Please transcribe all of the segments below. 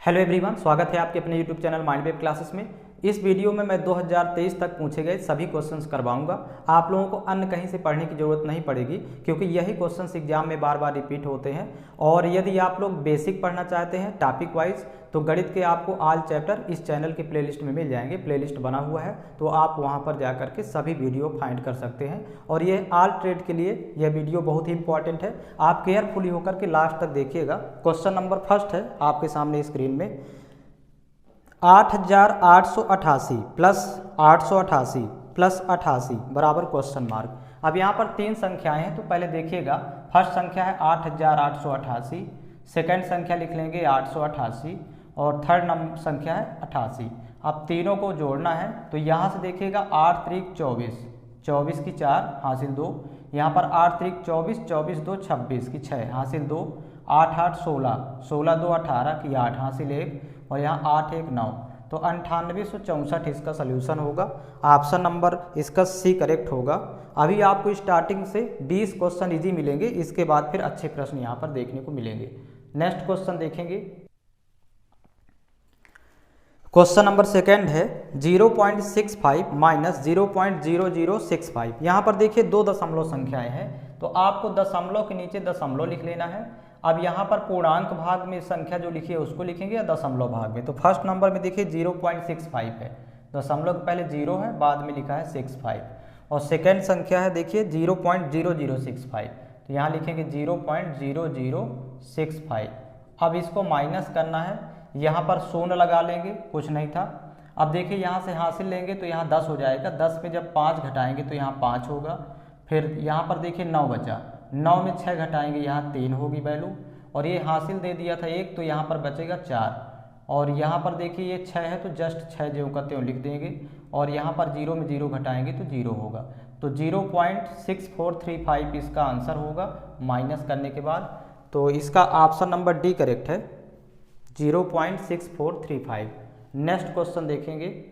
Hello everyone, स्वागत है आपके अपने YouTube channel mind web classes में। इस वीडियो में मैं 2023 तक पूछे गए सभी क्वेश्चंस करवाऊंगा। आप लोगों को अन्य कहीं से पढ़ने की ज़रूरत नहीं पड़ेगी, क्योंकि यही क्वेश्चंस एग्जाम में बार बार रिपीट होते हैं। और यदि आप लोग बेसिक पढ़ना चाहते हैं टॉपिक वाइज, तो गणित के आपको ऑल चैप्टर इस चैनल के प्लेलिस्ट में मिल जाएंगे। प्लेलिस्ट बना हुआ है, तो आप वहां पर जा करके सभी वीडियो फाइंड कर सकते हैं। और ये ऑल ट्रेड के लिए यह वीडियो बहुत ही इंपॉर्टेंट है। आप केयरफुली होकर के लास्ट तक देखिएगा। क्वेश्चन नंबर फर्स्ट है आपके सामने स्क्रीन में। 8888 प्लस 888 प्लस 88 बराबर क्वेश्चन मार्क। अब यहाँ पर तीन संख्याएं हैं, तो पहले देखिएगा। फर्स्ट संख्या है 8888, सेकंड संख्या लिख लेंगे 888 और थर्ड नंबर संख्या है 88। अब तीनों को जोड़ना है, तो यहाँ से देखिएगा 8 त्रिक 24, 24 की 4 हासिल 2। यहाँ पर 8 त्रिक 24, 24 2 26 की 6 हासिल 2। 8 8 16, 16 2 18 की 8 हासिल 1 और यहाँ 8 1 9। तो 9864 इसका सोल्यूशन होगा। ऑप्शन नंबर इसका सी करेक्ट होगा। अभी आपको स्टार्टिंग से 20 क्वेश्चन इजी मिलेंगे, इसके बाद फिर अच्छे प्रश्न यहाँ पर देखने को मिलेंगे। नेक्स्ट क्वेश्चन देखेंगे। क्वेश्चन नंबर सेकंड है 0.65 माइनस 0.0065। यहाँ पर देखिए दो दशमलव संख्याएं हैं, तो आपको दशमलव के नीचे दशमलव लिख लेना है। अब यहाँ पर पूर्णांक भाग में संख्या जो लिखी है उसको लिखेंगे या दशमलव भाग में। तो फर्स्ट नंबर में देखिए 0.65 है, दशमलव के पहले 0 है, बाद में लिखा है 65। और सेकेंड संख्या है देखिए 0.0065, तो यहाँ लिखेंगे 0.0065। अब इसको माइनस करना है, यहाँ पर शून्य लगा लेंगे, कुछ नहीं था। अब देखिए यहाँ से हासिल लेंगे तो यहाँ 10 हो जाएगा। 10 में जब 5 घटाएंगे तो यहाँ 5 होगा। फिर यहाँ पर देखिए 9 बचा, 9 में 6 घटाएंगे, यहाँ 3 होगी वैल्यू। और ये हासिल दे दिया था 1, तो यहाँ पर बचेगा 4। और यहाँ पर देखिए ये 6 है, तो जस्ट 6 ज्यों का त्यों लिख देंगे। और यहाँ पर 0 में 0 घटाएंगे तो 0 होगा। तो 0.6435 इसका आंसर होगा माइनस करने के बाद। तो इसका ऑप्शन नंबर डी करेक्ट है, 0.6435। नेक्स्ट क्वेश्चन देखेंगे।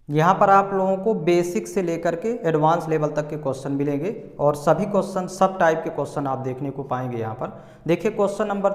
यहाँ पर आप लोगों को बेसिक से लेकर के एडवांस लेवल तक के क्वेश्चन मिलेंगे, और सभी क्वेश्चन सब टाइप के क्वेश्चन आप देखने को पाएंगे। यहाँ पर देखिए क्वेश्चन नंबर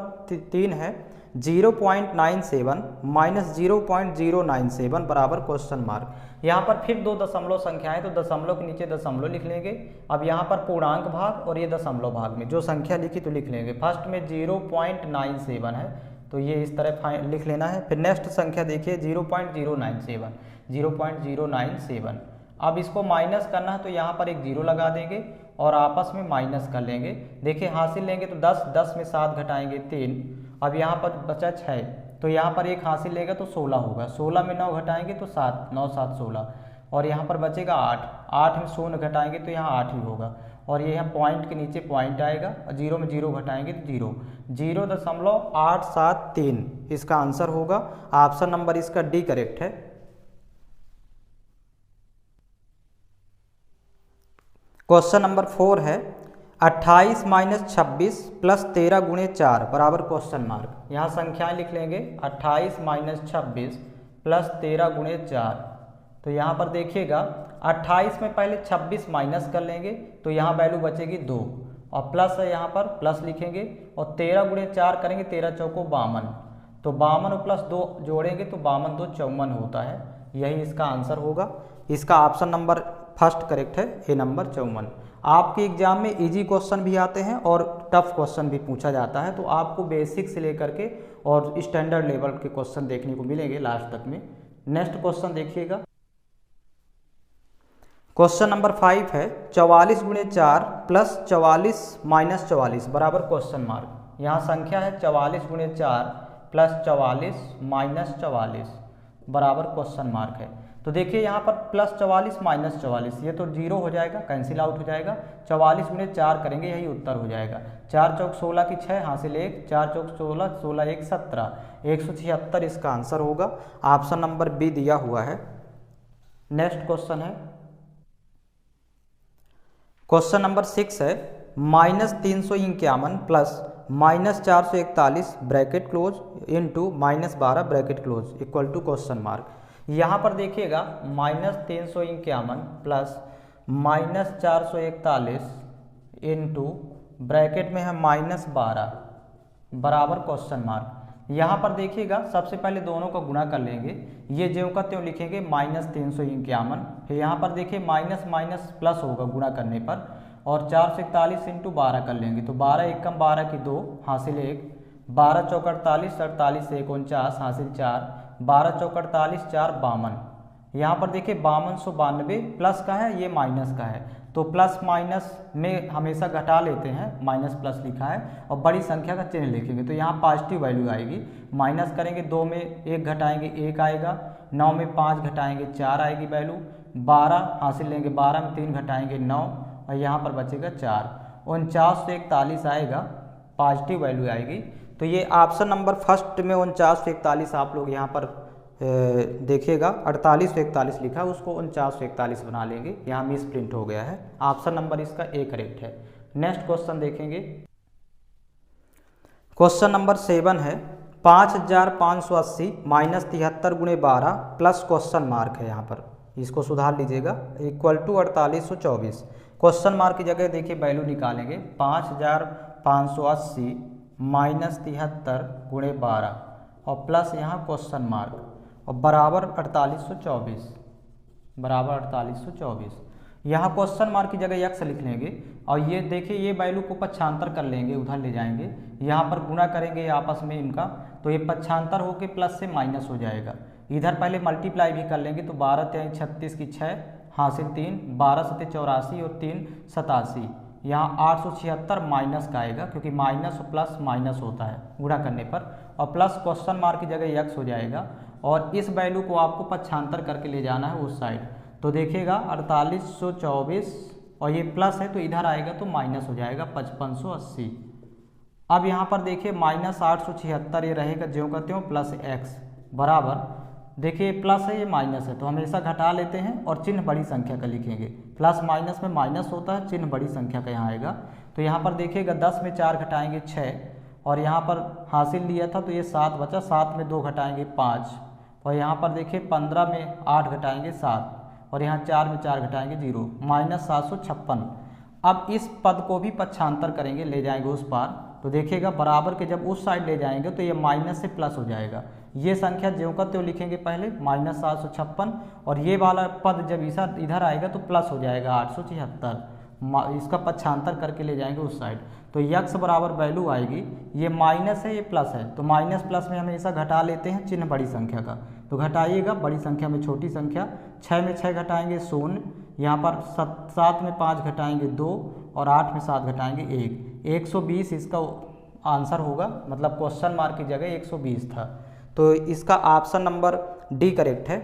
3 है 0.97 माइनस 0.097 बराबर क्वेश्चन मार्क। यहाँ पर फिर दो दशमलव संख्याएं, तो दशमलव के नीचे दशमलव लिख लेंगे। अब यहाँ पर पूर्णांक भाग और ये दशमलव भाग में जो संख्या लिखी तो लिख लेंगे। फर्स्ट में 0.97 है, तो ये इस तरह लिख लेना है। फिर नेक्स्ट संख्या देखिए 0.097, 0.097। अब इसको माइनस करना है, तो यहाँ पर एक 0 लगा देंगे और आपस में माइनस कर लेंगे। देखिए हासिल लेंगे तो 10, 10 में 7 घटाएंगे 3। अब यहाँ पर बचा 6, तो यहाँ पर एक हासिल लेगा तो 16 होगा। 16 में 9 घटाएंगे तो 7, 9 7 16। और यहाँ पर बचेगा 8, 8 में 0 घटाएंगे तो यहाँ 8 ही होगा। और ये यहाँ पॉइंट के नीचे पॉइंट आएगा, 0 में 0 घटाएंगे तो 0, 0.873 इसका आंसर होगा। ऑप्शन नंबर इसका डी करेक्ट है। क्वेश्चन नंबर 4 है 28 माइनस 26 प्लस 13 गुणे 4 बराबर क्वेश्चन मार्क। यहाँ संख्याएं लिख लेंगे 28 माइनस 26 प्लस 13 गुणे 4। तो यहाँ पर देखिएगा 28 में पहले 26 माइनस कर लेंगे, तो यहाँ वैल्यू बचेगी 2, और प्लस है यहाँ पर प्लस लिखेंगे। और 13 गुणे 4 करेंगे, 13 चौको 52, तो 52 और प्लस 2 जोड़ेंगे तो 52 2 54 होता है। यही इसका आंसर होगा। इसका ऑप्शन नंबर फर्स्ट करेक्ट है, ए नंबर 54। आपके एग्जाम में इजी क्वेश्चन भी आते हैं और टफ क्वेश्चन भी पूछा जाता है, तो आपको बेसिक से लेकर के और स्टैंडर्ड लेवल के क्वेश्चन देखने को मिलेंगे लास्ट तक में। नेक्स्ट क्वेश्चन देखिएगा। क्वेश्चन नंबर 5 है 44 गुणे 4 प्लस 44 माइनस 44 बराबर क्वेश्चन मार्क। यहाँ संख्या है 44 गुणे 4 प्लस 44 माइनस 44 बराबर क्वेश्चन मार्क है। तो देखिए यहाँ पर प्लस 44 माइनस 44, ये तो 0 हो जाएगा, कैंसिल आउट हो जाएगा। 44 गुणे 4 करेंगे, यही उत्तर हो जाएगा। 4 चौक 16 की 6 हासिल 1, 4 चौक 16, 16 1 17, 176 इसका आंसर होगा। ऑप्शन नंबर बी दिया हुआ है। नेक्स्ट क्वेश्चन है क्वेश्चन नंबर 6 है minus 351 plus minus 441 bracket close into minus 12 bracket close equal to question mark. यहाँ पर देखिएगा minus 351 plus minus 441 into bracket में है माइनस 12 बराबर क्वेश्चन मार्क। यहाँ पर देखिएगा सबसे पहले दोनों का गुणा कर लेंगे, ये ज्यों का त्यों लिखेंगे -351। फिर यहाँ पर देखिए माइनस माइनस प्लस होगा गुणा करने पर, और 441 इंटू 12 कर लेंगे तो 12 एकम 12 की 2 हासिल 1, 12 चौक 48, 48 से 49 हासिल 4, 12 चौक 48, 4 52। यहाँ पर देखिए 5292 प्लस का है, ये माइनस का है, तो प्लस माइनस में हमेशा घटा लेते हैं, माइनस प्लस लिखा है और बड़ी संख्या का चिन्ह लिखेंगे तो यहाँ पॉजिटिव वैल्यू आएगी। माइनस करेंगे 2 में 1 घटाएंगे 1 आएगा, 9 में 5 घटाएंगे 4 आएगी वैल्यू, 12 हासिल लेंगे 12 में 3 घटाएंगे 9 और यहाँ पर बचेगा 4, 49 से 41 आएगा, पॉजिटिव वैल्यू आएगी। तो ये ऑप्शन नंबर फर्स्ट में 49 से 41 आप लोग यहाँ पर देखिएगा, 48 से 41 लिखा है उसको 49 से 41 बना लेंगे, यहाँ मिस प्रिंट हो गया है। ऑप्शन नंबर इसका ए करेक्ट है। नेक्स्ट क्वेश्चन देखेंगे, क्वेश्चन नंबर 7 है 5580 माइनस 73 गुणे 12 प्लस क्वेश्चन मार्क है, यहाँ पर इसको सुधार लीजिएगा, इक्वल टू 4824। क्वेश्चन मार्क की जगह देखिए वैल्यू निकालेंगे, 5580 माइनस 73 गुणे 12 और प्लस यहाँ क्वेश्चन मार्क और बराबर 4824, बराबर 4824। यहाँ क्वेश्चन मार्क की जगह x लिख लेंगे और ये देखिए ये वैल्यू को पक्षांतर कर लेंगे, उधर ले जाएंगे, यहाँ पर गुणा करेंगे आपस में इनका, तो ये पक्षांतर होके प्लस से माइनस हो जाएगा। इधर पहले मल्टीप्लाई भी कर लेंगे तो 12 3 36 की 6 हासिल 3, 12 7 84 और 3 87, यहाँ 876 माइनस का आएगा क्योंकि माइनस और प्लस माइनस होता है गुणा करने पर, और प्लस क्वेश्चन मार्क की जगह x हो जाएगा और इस वैल्यू को आपको पक्षांतर करके ले जाना है उस साइड। तो देखिएगा 4824 और ये प्लस है तो इधर आएगा तो माइनस हो जाएगा 5580। अब यहाँ पर देखिए माइनस 876 ये रहेगा ज्यों का त्यों प्लस x बराबर, देखिए प्लस है ये माइनस है तो हमेशा घटा लेते हैं और चिन्ह बड़ी संख्या का लिखेंगे, प्लस माइनस में माइनस होता है, चिन्ह बड़ी संख्या का यहाँ आएगा। तो यहाँ पर देखिएगा 10 में 4 घटाएंगे 6 और यहाँ पर हासिल लिया था तो ये 7 बचा, 7 में 2 घटाएंगे 5 और यहाँ पर देखिए 15 में 8 घटाएंगे 7 और यहाँ 4 में 4 घटाएंगे 0, माइनस 756। अब इस पद को भी पक्षांतर करेंगे, ले जाएंगे उस पार, तो देखिएगा बराबर के जब उस साइड ले जाएंगे तो ये माइनस से प्लस हो जाएगा। ये संख्या ज्यों का त्यों लिखेंगे पहले माइनस 756 और ये वाला पद जब इधर आएगा तो प्लस हो जाएगा 876, इसका पक्षांतर करके ले जाएंगे उस साइड। तो x बराबर वैल्यू आएगी, ये माइनस है ये प्लस है तो माइनस प्लस में हमेशा घटा लेते हैं चिन्ह बड़ी संख्या का, तो घटाइएगा बड़ी संख्या में छोटी संख्या, 6 में 6 घटाएंगे 0, यहाँ पर 7 में 5 घटाएंगे 2 और 8 में 7 घटाएंगे 1, 120 इसका आंसर होगा, मतलब क्वेश्चन मार्क की जगह 120 था, तो इसका ऑप्शन नंबर डी करेक्ट है।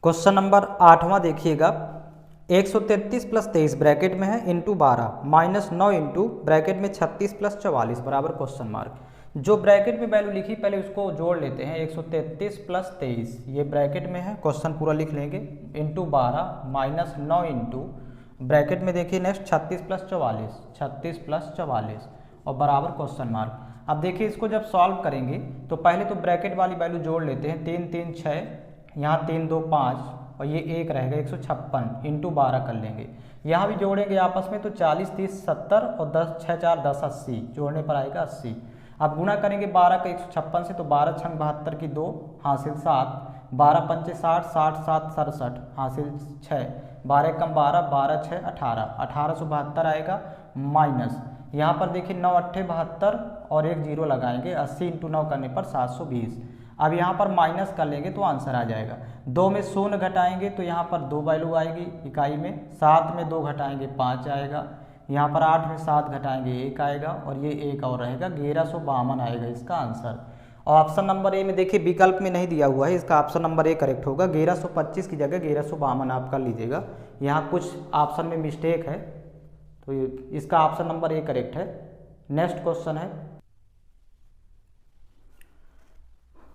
क्वेश्चन नंबर 8वां देखिएगा, 133 प्लस 23 ब्रैकेट में है इंटू 12 माइनस 9 इंटू ब्रैकेट में 36 प्लस 44 बराबर क्वेश्चन मार्क। जो ब्रैकेट में वैल्यू लिखी पहले उसको जोड़ लेते हैं, 133 प्लस 23 ये ब्रैकेट में है, क्वेश्चन पूरा लिख लेंगे, इंटू 12 माइनस 9 इंटू ब्रैकेट में देखिए नेक्स्ट 36 प्लस 44, 36 प्लस 44 और बराबर क्वेश्चन मार्क। अब देखिए इसको जब सॉल्व करेंगे तो पहले तो ब्रैकेट वाली वैल्यू जोड़ लेते हैं, 3 3 6, यहाँ 3 2 5 और ये 1 रहेगा 156 इंटू 12 कर लेंगे, यहाँ भी जोड़ेंगे आपस में तो 40 30 70 और 10 6 4 10 80, जोड़ने पर आएगा 80। अब गुणा करेंगे 12 का 156 से तो 12 छंग 72 की 2 हासिल 7, 12 पंचे 60, 60 7 67 हासिल 6, 12 कम 12, 12 6 18, 1872 आएगा माइनस, यहाँ पर देखिए 9 8 72 और एक जीरो लगाएंगे, 80 इंटू 9 करने पर 720। अब यहाँ पर माइनस कर लेंगे तो आंसर आ जाएगा, 2 में 0 घटाएंगे तो यहाँ पर 2 वैल्यू आएगी इकाई में, 7 में 2 घटाएंगे 5 आएगा, यहाँ पर 8 में 7 घटाएंगे 1 आएगा और ये 1 और रहेगा, 1152 आएगा इसका आंसर। और ऑप्शन नंबर ए में देखिए विकल्प में नहीं दिया हुआ है, इसका ऑप्शन नंबर ए करेक्ट होगा, 1125 की जगह 1152 आप कर लीजिएगा, यहाँ कुछ ऑप्शन में मिस्टेक है तो इसका ऑप्शन नंबर ए करेक्ट है। नेक्स्ट क्वेश्चन है,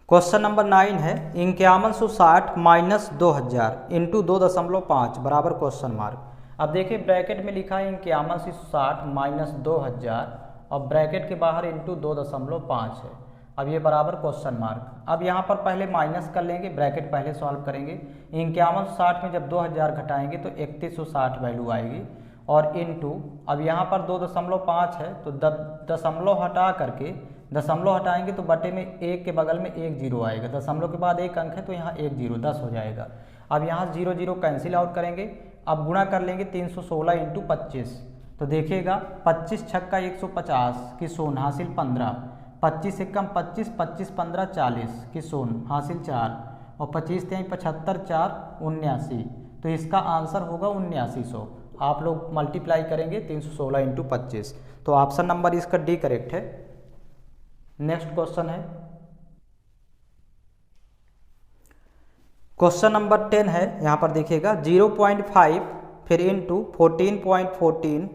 क्वेश्चन नंबर 9 है 5160 माइनस 2000 इंटू 2.5 बराबर क्वेश्चन मार्क। अब देखिए ब्रैकेट में लिखा है 5160 माइनस 2000 और ब्रैकेट के बाहर इंटू 2.5 है, अब ये बराबर क्वेश्चन मार्क। अब यहाँ पर पहले माइनस कर लेंगे, ब्रैकेट पहले सॉल्व करेंगे, 5160 में जब 2000 घटाएंगे तो 3160 वैल्यू आएगी और इनटू, अब यहाँ पर 2.5 है तो दशमलव हटा करके, दशमलव हटाएंगे तो बटे में एक के बगल में एक जीरो आएगा, दशमलव के बाद एक अंक है तो यहाँ एक जीरो 10 हो जाएगा। अब यहाँ 0 0 कैंसिल आउट करेंगे, अब गुणा कर लेंगे 316 इंटू 25, तो देखिएगा 25 छक्का 150 की शून्य हासिल 15, 25 एकम 25, 25 15 40 की शून्य हासिल 4, और 25 3 75 4 79, तो इसका आंसर होगा 7900। आप लोग मल्टीप्लाई करेंगे 316 इंटू 25, तो ऑप्शन नंबर इसका डी करेक्ट है। नेक्स्ट क्वेश्चन है, क्वेश्चन नंबर 10 है। यहाँ पर देखिएगा 0.5 फिर इंटू 14.14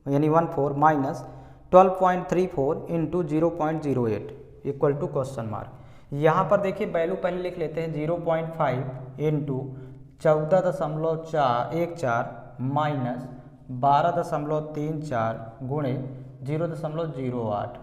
यानी 14 minus 12.34 into 0.08 equal to question mark. यहाँ पर देखिए वैल्यू पहले लिख लेते हैं, 0.5 इंटू 14.14 माइनस 12.34 गुणे 0.08,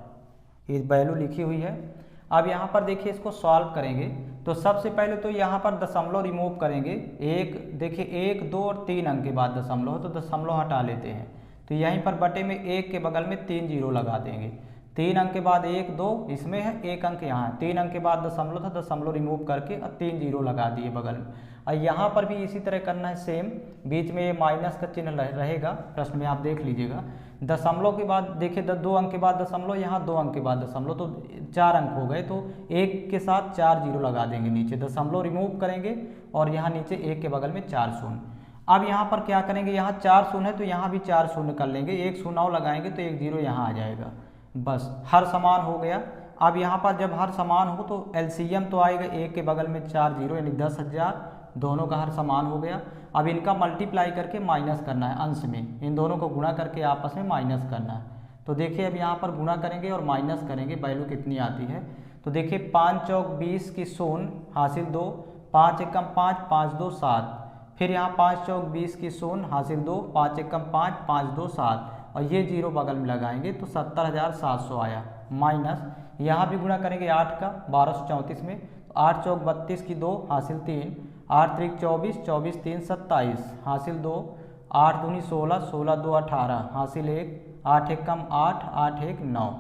ये वैल्यू लिखी हुई है। अब यहाँ पर देखिए इसको सॉल्व करेंगे तो सबसे पहले तो यहाँ पर दशमलव रिमूव करेंगे, एक देखिए 1 2 और 3 अंक के बाद दशमलव है तो दशमलव हटा लेते हैं, तो यहीं पर बटे में एक के बगल में 3 जीरो लगा देंगे, 3 अंक के बाद 1 2 इसमें है, 1 अंक यहाँ है, 3 अंक के बाद दशमलव था, दशमलव रिमूव करके और 3 जीरो लगा दिए बगल में। और यहाँ पर भी इसी तरह करना है सेम, बीच में ये माइनस का चिन्ह रहेगा, प्रश्न में आप देख लीजिएगा। दशमलव के बाद देखिए 2 अंक के बाद दशमलव, यहाँ 2 अंक के बाद दशमलव, तो 4 अंक हो गए, तो 1 के साथ 4 जीरो लगा देंगे नीचे, दशमलव रिमूव करेंगे और यहाँ नीचे 1 के बगल में 4 शून्य। अब यहाँ पर क्या करेंगे, यहाँ 4 शून्य है तो यहाँ भी 4 शून्य कर लेंगे, 1 शून्य और लगाएंगे तो 1 जीरो यहाँ आ जाएगा, बस हर समान हो गया। अब यहाँ पर जब हर समान हो तो एलसीएम तो आएगा, 1 के बगल में 4 जीरो यानी 10,000, दोनों का हर समान हो गया। अब इनका मल्टीप्लाई करके माइनस करना है, अंश में इन दोनों को गुणा करके आपस में माइनस करना है। तो देखिए अब यहाँ पर गुणा करेंगे और माइनस करेंगे, वैल्यू कितनी आती है, तो देखिए 5 चौक 20 की शून्य हासिल 2, 5 एकम 5 5 2 7, फिर यहाँ 5 चौक 20 की शून्य हासिल 2, 5 एकम 5 5 2 7, और ये जीरो बगल में लगाएंगे तो 70,700 आया, माइनस यहाँ भी गुणा करेंगे 8 का 1234 में, 8 चौक 32 की 2 हासिल 3, 8 त्रिक 24, 24 3 27 हासिल 2, 8 दूनी 16, 16 2 18 हासिल 1, 8 एकम 8 8 1 9,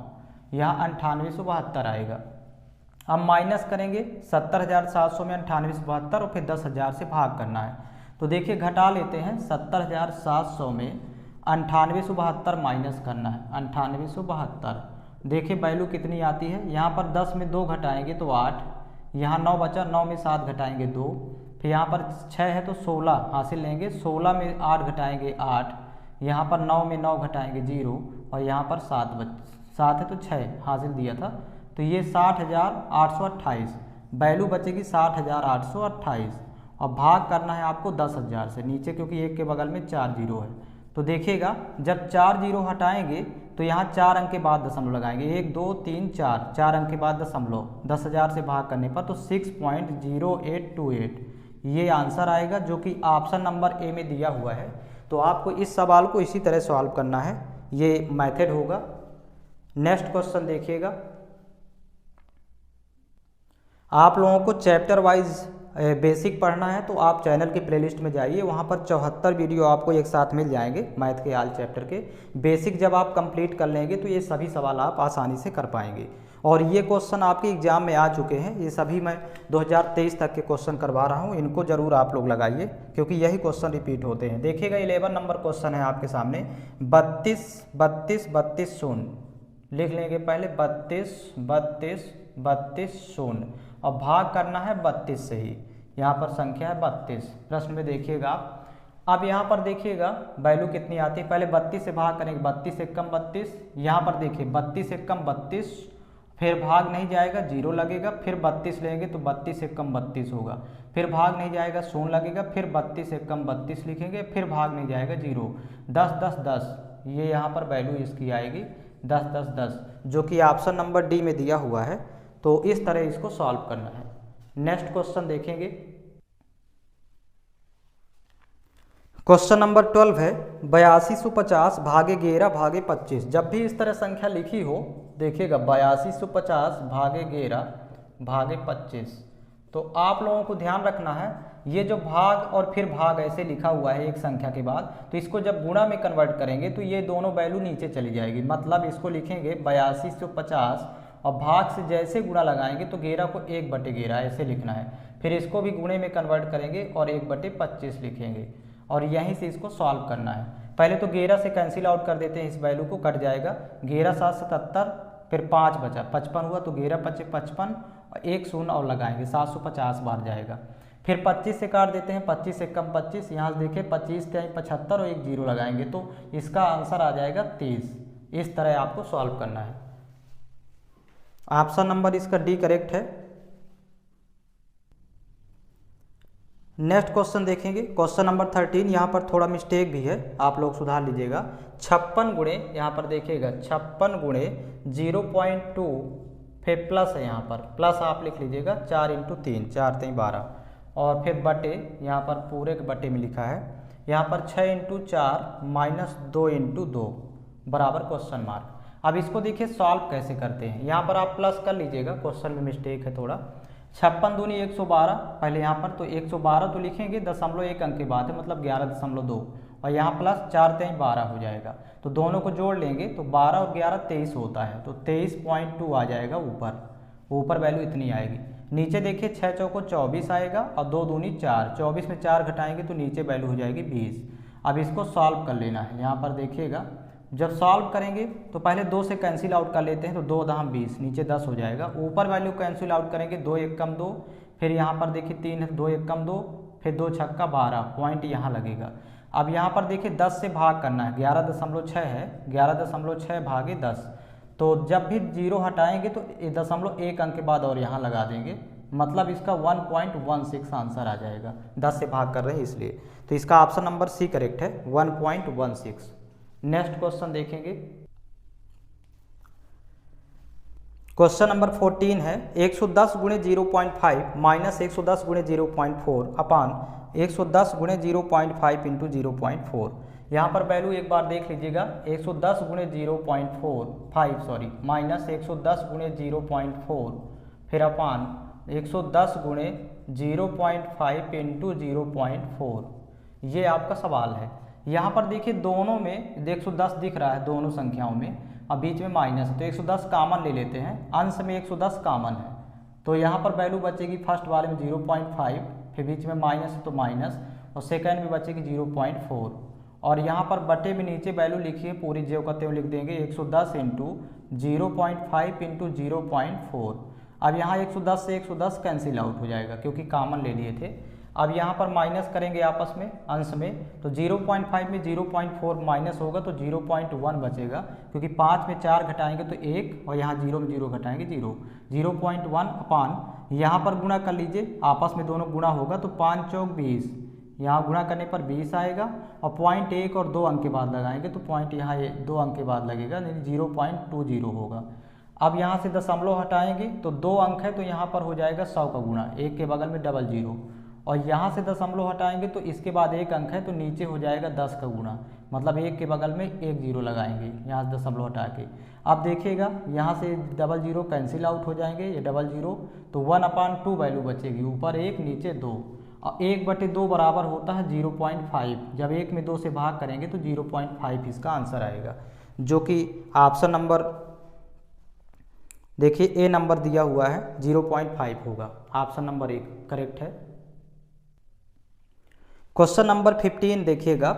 यहाँ 9872 आएगा। अब माइनस करेंगे 70,700 में 9872 और फिर 10,000 से भाग करना है, तो देखिए घटा लेते हैं, 70,700 में 9872 माइनस करना है, 9872, देखिए वैल्यू कितनी आती है, यहाँ पर 10 में 2 घटाएंगे तो 8, यहाँ 9 बचा, 9 में 7 घटाएंगे 2, फिर यहाँ पर 6 है तो 16 हासिल लेंगे, 16 में 8 घटाएंगे 8, यहाँ पर 9 में 9 घटाएंगे 0, और यहाँ पर 7 है तो 6 हासिल दिया था, तो ये 60,828, वैल्यू बचेगी 60,828, और भाग करना है आपको 10,000 से नीचे, क्योंकि एक के बगल में 4 जीरो है। तो देखिएगा जब 4 जीरो हटाएंगे तो यहाँ 4 अंक के बाद दशमलव लगाएंगे, 1 2 3 4, 4 अंक के बाद दशमलव, 10,000 से भाग करने पर तो 6.0828 ये आंसर आएगा, जो कि ऑप्शन नंबर ए में दिया हुआ है। तो आपको इस सवाल को इसी तरह सॉल्व करना है, ये मेथड होगा। नेक्स्ट क्वेश्चन देखिएगा, आप लोगों को चैप्टर वाइज बेसिक पढ़ना है तो आप चैनल की प्लेलिस्ट में जाइए, वहाँ पर 74 वीडियो आपको एक साथ मिल जाएंगे मैथ के आल चैप्टर के। बेसिक जब आप कंप्लीट कर लेंगे तो ये सभी सवाल आप आसानी से कर पाएंगे, और ये क्वेश्चन आपके एग्जाम में आ चुके हैं, ये सभी मैं 2023 तक के क्वेश्चन करवा रहा हूँ, इनको ज़रूर आप लोग लगाइए क्योंकि यही क्वेश्चन रिपीट होते हैं। देखिएगा 11 नंबर क्वेश्चन है आपके सामने, 32 32 32 शून्य लिख लेंगे पहले, 32 32 32 शून्य, और भाग करना है 32 से ही, यहाँ पर संख्या है 32। प्रश्न में देखिएगा आप, अब यहाँ पर देखिएगा वैल्यू कितनी आती है, पहले 32 से भाग करेंगे, 32 एकम 32, यहाँ पर देखिए 32 एकम 32, फिर भाग नहीं जाएगा 0 लगेगा, फिर 32 लेंगे तो 32 एकम 32 होगा, फिर भाग नहीं जाएगा 0 लगेगा, फिर 32 एकम 32 लिखेंगे, फिर भाग नहीं जाएगा 0, 10 10 10, ये यहाँ पर वैल्यू इसकी आएगी 10 10 10, जो कि ऑप्शन नंबर डी में दिया हुआ है। तो इस तरह इसको सॉल्व करना है। नेक्स्ट क्वेश्चन देखेंगे, क्वेश्चन नंबर 12 है 8250 भागे 11 भागे 25। जब भी इस तरह संख्या लिखी हो, देखिएगा 8250 भागे 11 भागे 25, तो आप लोगों को ध्यान रखना है ये जो भाग और फिर भाग ऐसे लिखा हुआ है एक संख्या के बाद, तो इसको जब गुणा में कन्वर्ट करेंगे तो ये दोनों वैल्यू नीचे चली जाएगी। मतलब इसको लिखेंगे 8250 और भाग से जैसे गुणा लगाएंगे तो 11 को 1/11 ऐसे लिखना है। फिर इसको भी गुणे में कन्वर्ट करेंगे और 1/25 लिखेंगे और यहीं से इसको सॉल्व करना है। पहले तो 11 से कैंसिल आउट कर देते हैं, इस वैल्यू को कट जाएगा। 11 7 77, फिर 5 बचा, 55 हुआ तो 11 5 55 और 1 शून्य और लगाएंगे, 750 बार जाएगा। फिर 25 से काट देते हैं, 25 से कम 25, यहाँ से देखिए 25 के 75 और 1 जीरो लगाएंगे तो इसका आंसर आ जाएगा 23। इस तरह आपको सॉल्व करना है। ऑप्शन नंबर इसका डी करेक्ट है। नेक्स्ट क्वेश्चन देखेंगे, क्वेश्चन नंबर 13। यहाँ पर थोड़ा मिस्टेक भी है, आप लोग सुधार लीजिएगा। 56 गुणे, यहाँ पर देखिएगा 56 गुणे 0.2, फिर प्लस है, यहाँ पर प्लस आप लिख लीजिएगा 4 × 3, 4 3 12 और फिर बटे, यहाँ पर पूरे के बटे में लिखा है। यहाँ पर 6 × 4 -2 × 2 बराबर क्वेश्चन मार्क। अब इसको देखिए सॉल्व कैसे करते हैं। यहाँ पर आप प्लस कर लीजिएगा, क्वेश्चन में मिस्टेक है थोड़ा। 56 दूनी 112, पहले यहाँ पर तो 112 तो लिखेंगे, 0.1 अंक के बाद है, मतलब 11.2 और यहाँ प्लस 4 3 12 हो जाएगा। तो दोनों को जोड़ लेंगे तो 12 और 11 23 होता है, तो 23.2 आ जाएगा ऊपर वैल्यू इतनी आएगी। नीचे देखिए 6 चौको 24 आएगा और 2 दूनी 4, 24 में 4 घटाएंगे तो नीचे वैल्यू हो जाएगी 20। अब इसको सॉल्व कर लेना है। यहाँ पर देखिएगा जब सॉल्व करेंगे तो पहले 2 से कैंसिल आउट कर लेते हैं, तो 2 दाम 20, नीचे 10 हो जाएगा। ऊपर वैल्यू कैंसिल आउट करेंगे, 2 1 कम 2, फिर यहाँ पर देखिए 3 है, 2 1 कम 2, फिर 2 छक्का 12, पॉइंट यहाँ लगेगा। अब यहाँ पर देखिए 10 से भाग करना है, 11.6 है, 11.6 भागे 10, तो जब भी 0 हटाएंगे तो 0.1 अंक के बाद और यहाँ लगा देंगे, मतलब इसका 1.16 आंसर आ जाएगा। 10 से भाग कर रहे हैं इसलिए, तो इसका ऑप्शन नंबर सी करेक्ट है, 1.16। नेक्स्ट क्वेश्चन देखेंगे, क्वेश्चन नंबर 14 है। 110 गुणे 0.5 माइनस 110 गुणे 0.4 अपान 110 गुणे 0.5 इंटू 0.4। यहाँ पर वैल्यू एक बार देख लीजिएगा, 110 गुणे 0.5 माइनस 110 गुणे 0.4 फिर अपान 110 गुणे 0.5 इंटू 0.4। ये आपका सवाल है। यहाँ पर देखिए दोनों में 110 दिख रहा है, दोनों संख्याओं में, अब बीच में माइनस है तो 110 कॉमन ले लेते हैं, अंश में 110 कॉमन है तो यहाँ पर वैल्यू बचेगी फर्स्ट वाले में 0.5, फिर बीच में माइनस है तो माइनस, और सेकंड में बचेगी 0.4, और यहाँ पर बटे में नीचे वैल्यू लिखिए, पूरी जो करते हुए लिख देंगे 110 इंटू 0.5 इंटू 0.4। अब यहाँ 110 से 110 कैंसिल आउट हो जाएगा क्योंकि कॉमन ले लिए थे। अब यहाँ पर माइनस करेंगे आपस में अंश में, तो 0.5 में 0.4 माइनस होगा तो 0.1 बचेगा, क्योंकि 5 में 4 घटाएंगे तो 1 और यहाँ 0 में 0 घटाएंगे 0, 0.1 अपान यहाँ पर गुणा कर लीजिए, आपस में दोनों गुणा होगा तो 5 चौक 20, यहाँ गुणा करने पर 20 आएगा, और पॉइंट 1 और 2 अंक के बाद लगाएंगे तो पॉइंट यहाँ 2 अंक के बाद लगेगा, यानी 0.20 होगा। अब यहाँ से दशमलव हटाएंगे तो 2 अंक है तो यहाँ पर हो जाएगा 100 का गुणा, 1 के बगल में 00, और यहाँ से दशमलव हटाएंगे तो इसके बाद 1 अंक है तो नीचे हो जाएगा 10 का गुणा, मतलब 1 के बगल में 1 जीरो लगाएंगे यहाँ से दशमलव हटा के। अब देखिएगा यहाँ से 00 कैंसिल आउट हो जाएंगे, ये 00, तो 1/2 वैल्यू बचेगी, ऊपर 1 नीचे 2, और 1/2 बराबर होता है 0.5, जब 1 में 2 से भाग करेंगे तो 0.5 इसका आंसर आएगा, जो कि ऑप्शन नंबर देखिए ए नंबर दिया हुआ है 0.5 होगा, ऑप्शन नंबर 1 करेक्ट है। क्वेश्चन नंबर 15 देखिएगा,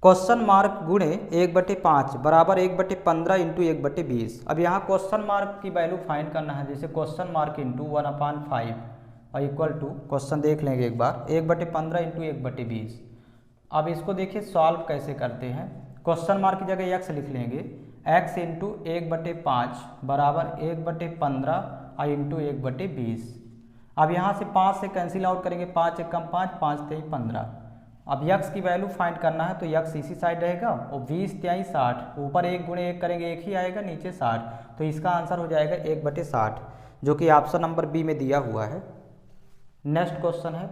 क्वेश्चन मार्क गुणे 1/5 बराबर 1/15 इंटू 1/20। अब यहाँ क्वेश्चन मार्क की वैल्यू फाइंड करना है, जैसे क्वेश्चन मार्क इंटू 1/5 और इक्वल टू, क्वेश्चन देख लेंगे एक बार, 1/15 इंटू 1/20। अब इसको देखिए सॉल्व कैसे करते हैं। क्वेश्चन मार्क की जगह x लिख लेंगे, x इंटू 1/5 बराबर 1/15 और इंटू 1/20। अब यहाँ से 5 से कैंसिल आउट करेंगे, 5 1 कम 5, 5 3 15। अब x की वैल्यू फाइंड करना है तो x इसी साइड रहेगा, और 20 3 60, ऊपर 1 गुणे 1 करेंगे 1 ही आएगा, नीचे 60, तो इसका आंसर हो जाएगा 1/60, जो कि ऑप्शन नंबर बी में दिया हुआ है। नेक्स्ट क्वेश्चन है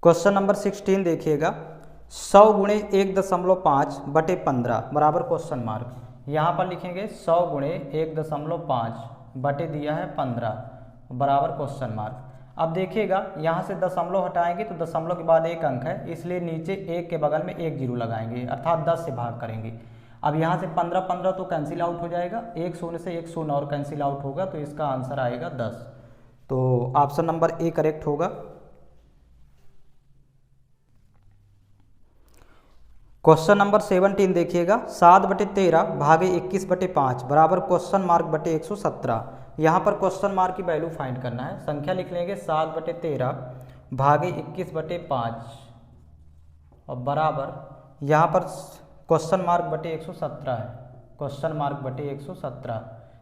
क्वेश्चन नंबर 16 देखिएगा, 100 गुणे 1.5/15 बराबर क्वेश्चन मार्क। यहाँ पर लिखेंगे 100 गुणे 1.5 बटे दिया है 15 बराबर क्वेश्चन मार्क। अब देखिएगा यहाँ से दशमलव हटाएंगे तो दशमलव के बाद एक अंक है, इसलिए नीचे एक के बगल में एक जीरो लगाएंगे अर्थात 10 से भाग करेंगे। अब यहाँ से 15 15 तो कैंसिल आउट हो जाएगा, एक शून्य से एक शून्य और कैंसिल आउट होगा, तो इसका आंसर आएगा 10। तो ऑप्शन नंबर ए करेक्ट होगा। क्वेश्चन नंबर 17 देखिएगा, 7/13 भागे 21/5 बराबर क्वेश्चन मार्क बटे 117। यहाँ पर क्वेश्चन मार्क की वैल्यू फाइंड करना है। संख्या लिख लेंगे 7/13 भागे 21/5 और बराबर यहाँ पर क्वेश्चन मार्क बटे 117 है, क्वेश्चन मार्क बटे 117।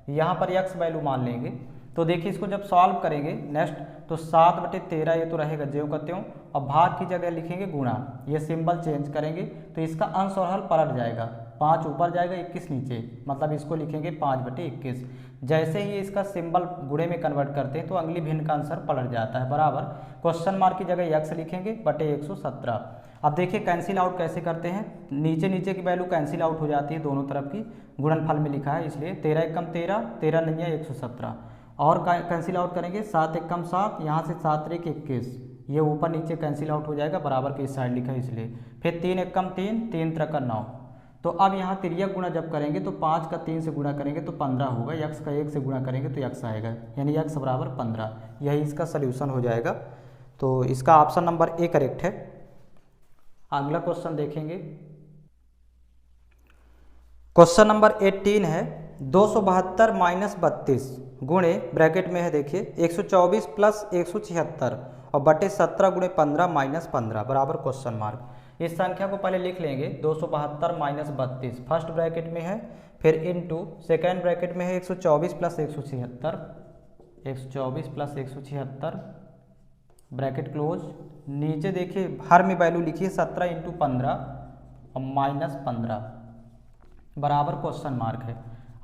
यहाँ पर x वैल्यू मान लेंगे। तो देखिए इसको जब सॉल्व करेंगे नेक्स्ट, तो 7/13 ये तो रहेगा ज्यों का त्यों, और भाग की जगह लिखेंगे गुणा, ये सिंबल चेंज करेंगे तो इसका अंश और हल पलट जाएगा, 5 ऊपर जाएगा 21 नीचे, मतलब इसको लिखेंगे 5/21। जैसे ही इसका सिंबल गुणे में कन्वर्ट करते हैं तो अगली भिन्न का आंसर पलट जाता है, बराबर क्वेश्चन मार्क की जगह x लिखेंगे बटे 117। अब देखिए कैंसिल आउट कैसे करते हैं, नीचे नीचे की वैल्यू कैंसिल आउट हो जाती है दोनों तरफ की, गुणनफल में लिखा है इसलिए 13 एकम 13, 13 नहीं 117 और कैंसिल आउट करेंगे 7 एकम 7, यहाँ से 7 3 21, ये ऊपर नीचे कैंसिल आउट हो जाएगा, बराबर के इस साइड लिखा है इसलिए। फिर 3 एकम 3, 3 3 9। तो अब यहाँ तिर्यक गुणा जब करेंगे तो 5 का 3 से गुणा करेंगे तो 15 होगा, x का 1 से गुणा करेंगे तो x आएगा, यानी x बराबर 15, यही इसका सोल्यूशन हो जाएगा। तो इसका ऑप्शन नंबर ए करेक्ट है। अगला क्वेश्चन देखेंगे, क्वेश्चन नंबर 18 है, 272 माइनस 32 गुणे ब्रैकेट में है देखिए 124 प्लस 176 और बटे 17 गुणे 15 माइनस 15 बराबर क्वेश्चन मार्क। इस संख्या को पहले लिख लेंगे 272 माइनस 32 फर्स्ट ब्रैकेट में है, फिर इनटू सेकेंड ब्रैकेट में है 124 प्लस 176, 124 प्लस 176 ब्रैकेट क्लोज, नीचे देखिए हर में वैल्यू लिखिए 17 इंटू 15 और माइनस 15 बराबर क्वेश्चन मार्क है।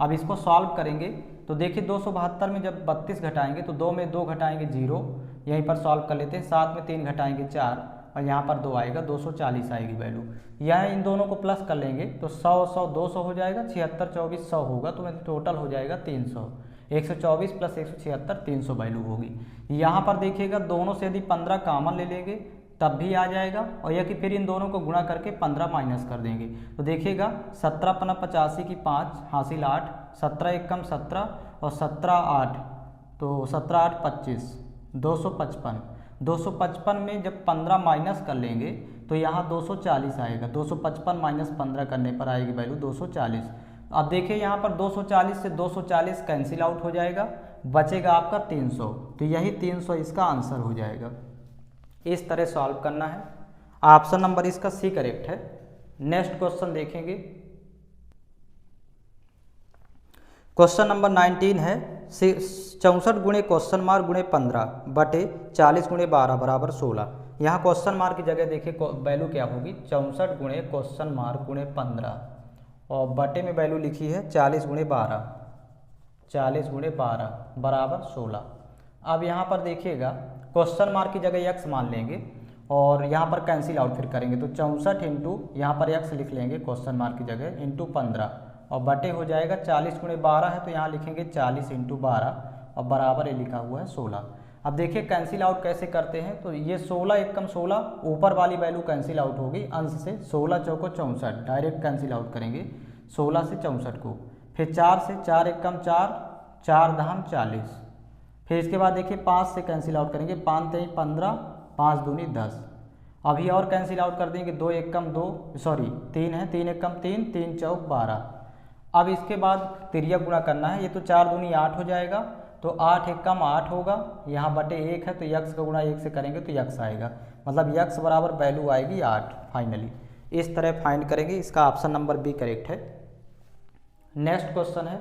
अब इसको सॉल्व करेंगे तो देखिए 272 में जब 32 घटाएंगे तो 2 में 2 घटाएंगे 0, यहीं पर सॉल्व कर लेते हैं, 7 में 3 घटाएंगे 4 और यहाँ पर 2 आएगा, 240 आएगी वैल्यू। यहाँ इन दोनों को प्लस कर लेंगे तो 100 100 200 हो जाएगा, 76 24 100 होगा, तो टोटल हो जाएगा 300, 124 प्लस 176 300 वैल्यू होगी। यहाँ पर देखिएगा दोनों से यदि 15 कॉमन ले लेंगे तब भी आ जाएगा, और यह कि फिर इन दोनों को गुणा करके 15 माइनस कर देंगे तो देखिएगा 17 पना 85 की 5 हासिल 8, 17 एकम 17 और 17 8, तो 17 8 25, 255। 255 में जब 15 माइनस कर लेंगे तो यहाँ 240 आएगा, 255 माइनस 15 करने पर आएगी वैल्यू 240। अब देखिए यहाँ पर 240 से 240 कैंसिल आउट हो जाएगा, बचेगा आपका 300, तो यही 300 इसका आंसर हो जाएगा। इस तरह सॉल्व करना है। ऑप्शन नंबर इसका सी करेक्ट है। नेक्स्ट क्वेश्चन देखेंगे, क्वेश्चन नंबर 19 है, 64 गुणे क्वेश्चन मार्क गुणे 15 बटे 40 गुणे 12 बराबर 16। यहाँ क्वेश्चन मार्क की जगह देखिए वैल्यू क्या होगी, 64 गुणे क्वेश्चन मार्क गुणे 15 और बटे में वैल्यू लिखी है 40 गुणे 12, 40 गुणे 12 बराबर 16। अब यहाँ पर देखिएगा क्वेश्चन मार्क की जगह x मान लेंगे और यहाँ पर कैंसिल आउट फिर करेंगे तो 64 इंटू यहाँ पर x लिख लेंगे क्वेश्चन मार्क की जगह इंटू 15 और बटे हो जाएगा 40 गुणे 12 है तो यहाँ लिखेंगे 40 इंटू 12 और बराबर ये लिखा हुआ है 16। अब देखिए कैंसिल आउट कैसे करते हैं, तो ये 16 एकम 16 ऊपर वाली वैल्यू कैंसिल आउट होगी अंश से, 16 चौको 64 डायरेक्ट कैंसिल आउट करेंगे 16 से 64 को, फिर 4 से 4 एकम 4, 4 धाम 40, फिर इसके बाद देखिए 5 से कैंसिल आउट करेंगे, 5 3 15, 5 दूनी 10, अभी और कैंसिल आउट कर देंगे 2 एकम 2 सॉरी 3 है, 3 एकम 3, 3 चौक 12। अब इसके बाद तिर्यक गुणा करना है, ये तो 4 दूनी 8 हो जाएगा, तो 8 एकम 8 होगा, यहाँ बटे 1 है तो यक्स का गुणा 1 से करेंगे तो यक्स आएगा, मतलब यक्स बराबर वैल्यू आएगी 8 फाइनली। इस तरह फाइंड करेंगे, इसका ऑप्शन नंबर बी करेक्ट है। नेक्स्ट क्वेश्चन है,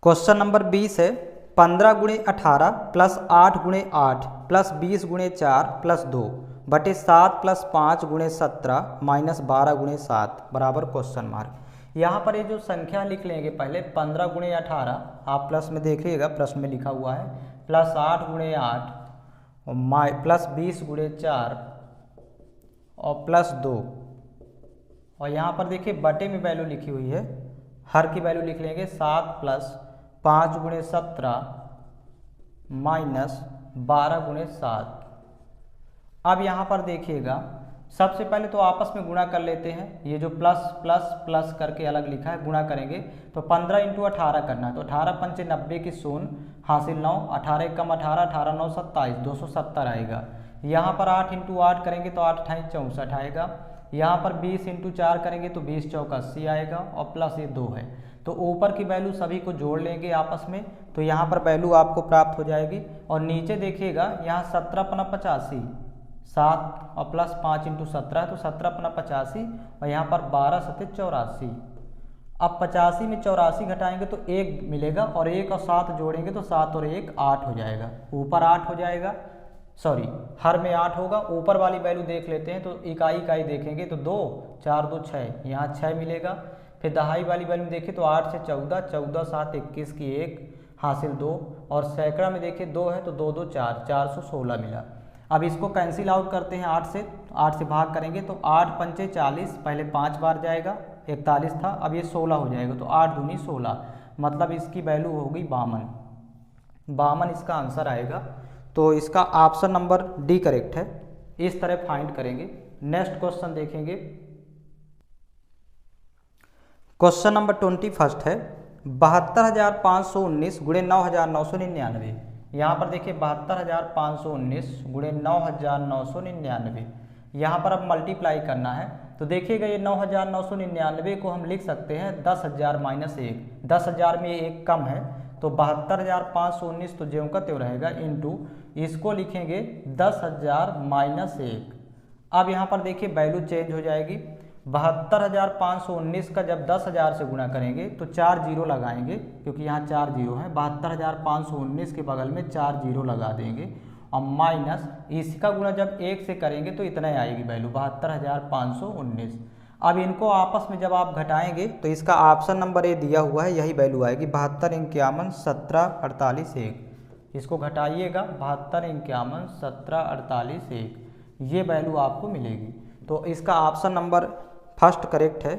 क्वेश्चन नंबर 20 है, 15 गुणे 18 प्लस 8 गुणे 8 प्लस 20 गुणे 4 प्लस 2 बटे 7 प्लस 5 गुणे 17 माइनस 12 गुणे 7 बराबर क्वेश्चन मार्क। यहाँ पर ये जो संख्या लिख लेंगे पहले 15 गुणे 18, आप प्लस में देखिएगा प्रश्न में लिखा हुआ है, प्लस 8 गुणे 8 और प्लस 20 गुणे 4 और प्लस 2, और यहाँ पर देखिए बटे में वैल्यू लिखी हुई है, हर की वैल्यू लिख लेंगे 7 प्लस 5 गुणे 17 माइनस 12 गुणे 7। अब यहाँ पर देखिएगा, सबसे पहले तो आपस में गुणा कर लेते हैं। ये जो प्लस प्लस प्लस करके अलग लिखा है, गुणा करेंगे तो 15 इंटू 18 करना है। तो 18 पंचे 90 की 0 हासिल 9, 18 कम 18, 18 9 27, 270 आएगा। यहाँ पर 8 इंटू 8 करेंगे तो 8 अठाई 64 आएगा। यहाँ पर 20 इंटू 4 करेंगे तो 20 चौका 80 आएगा, और प्लस ये 2 है। तो ऊपर की वैल्यू सभी को जोड़ लेंगे आपस में, तो यहाँ पर वैल्यू आपको प्राप्त हो जाएगी। और नीचे देखिएगा, यहाँ 17 पना 85, 7 और प्लस 5 इंटू 17, तो 17 पना 85, और यहाँ पर 12 सत्ते 84। अब 85 में 84 घटाएंगे तो 1 मिलेगा, और 1 और 7 जोड़ेंगे तो 7 और 1 8 हो जाएगा। ऊपर 8 हो जाएगा, सॉरी हर में 8 होगा। ऊपर वाली वैल्यू देख लेते हैं, तो इकाई इकाई देखेंगे तो 2 4 2 6, यहाँ 6 मिलेगा। फिर दहाई वाली वैल्यू देखें तो 8 से 14, 14 7 21 की 1 हासिल 2, और सैकड़ा में देखें 2 है तो 2 2 4, 416 मिला। अब इसको कैंसिल आउट करते हैं 8 से भाग करेंगे तो 8 पंचे 40, पहले 5 बार जाएगा, 41 था, अब ये 16 हो जाएगा। तो 8 दूनी 16, मतलब इसकी वैल्यू होगी 52 इसका आंसर आएगा। तो इसका ऑप्शन नंबर डी करेक्ट है। इस तरह फाइंड करेंगे। नेक्स्ट क्वेश्चन देखेंगे। क्वेश्चन नंबर 21 है 72,519 गुणे 9,999। यहाँ पर देखिए 72,519 गुणे 9,999, यहाँ पर अब मल्टीप्लाई करना है। तो देखिएगा ये 9,999 को हम लिख सकते हैं 10,000 माइनस 1, 10,000 में 1 कम है, तो 72,519 तो ज्यों का त्यों रहेगा, इंटू इसको लिखेंगे 10,000 माइनस 1। अब यहाँ पर देखिए वैल्यू चेंज हो जाएगी। 72,519 का जब 10,000 से गुणा करेंगे तो 4 जीरो लगाएंगे, क्योंकि यहाँ 4 जीरो है। 72,519 के बगल में 4 जीरो लगा देंगे, और माइनस इसका गुणा जब 1 से करेंगे तो इतना ही आएगी वैल्यू 72,519। अब इनको आपस में जब आप घटाएंगे तो इसका ऑप्शन नंबर ए दिया हुआ है, यही वैल्यू आएगी 72 51 17 48 1। इसको घटाइएगा 72 51 17 48 1, ये वैल्यू आपको मिलेगी। तो इसका ऑप्शन नंबर फर्स्ट करेक्ट है।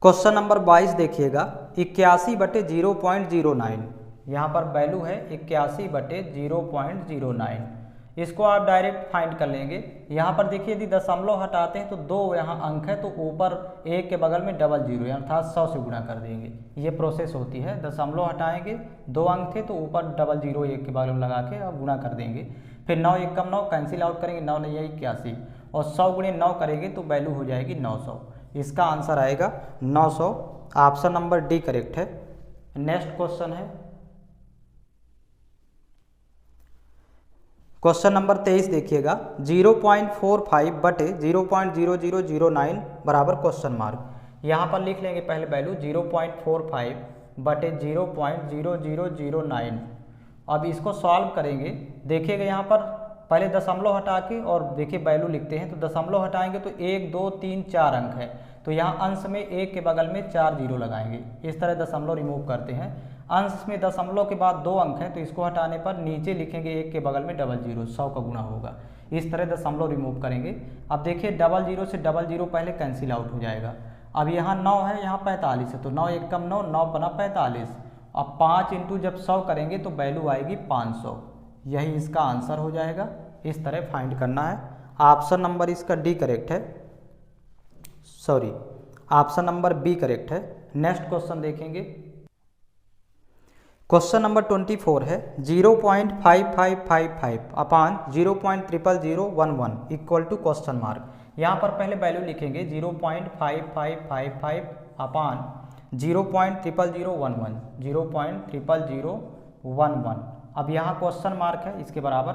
क्वेश्चन नंबर 22 देखिएगा 81/0.09। यहाँ पर वैल्यू है 81/0.09। इसको आप डायरेक्ट फाइंड कर लेंगे। यहाँ पर देखिए यदि दशमलव हटाते हैं तो 2 यहाँ अंक है, तो ऊपर 1 के बगल में डबल जीरो अर्थात 100 से गुणा कर देंगे। ये प्रोसेस होती है। दशमलव हटाएंगे, 2 अंक थे तो ऊपर डबल जीरो 1 के बगल में लगा के अब गुणा कर देंगे। फिर 9 1 कम 9 कैंसिल आउट करेंगे, 9 नहीं 81, और 100 गुणे 9 करेंगे तो वैल्यू हो जाएगी 900। इसका आंसर आएगा 900। ऑप्शन नंबर डी करेक्ट है। नेक्स्ट क्वेश्चन है क्वेश्चन नंबर 23 देखिएगा 0.45 बटे 0.0009 बराबर क्वेश्चन मार्क। यहाँ पर लिख लेंगे पहले वैल्यू 0.45 बटे 0.0009। अब इसको सॉल्व करेंगे। देखिएगा यहाँ पर पहले दशमलव हटा के और देखिए वैल्यू लिखते हैं, तो दशमलव हटाएंगे तो 1 2 3 4 अंक है, तो यहाँ अंश में 1 के बगल में 4 जीरो लगाएंगे। इस तरह दशमलव रिमूव करते हैं। अंश में दशमलव के बाद 2 अंक हैं, तो इसको हटाने पर नीचे लिखेंगे 1 के बगल में डबल जीरो, 100 का गुणा होगा। इस तरह दशमलव रिमूव करेंगे। अब देखिए डबल जीरो से डबल जीरो पहले कैंसिल आउट हो जाएगा। अब यहाँ 9 है, यहाँ 45 है, तो 9 1 कम 9, 9 बना 45। अब 5 इंटू जब 100 करेंगे तो वैल्यू आएगी 500। यही इसका आंसर हो जाएगा। इस तरह फाइंड करना है। ऑप्शन नंबर इसका डी करेक्ट है, sorry option number B correct है। नेक्स्ट क्वेश्चन देखेंगे। क्वेश्चन नंबर 24 है 0.5555 upon 0.00011 equal to question mark. यहाँ पर पहले वैल्यू लिखेंगे 0.5555 अपान 0.00011 0.00011। अब यहाँ क्वेश्चन मार्क है इसके बराबर।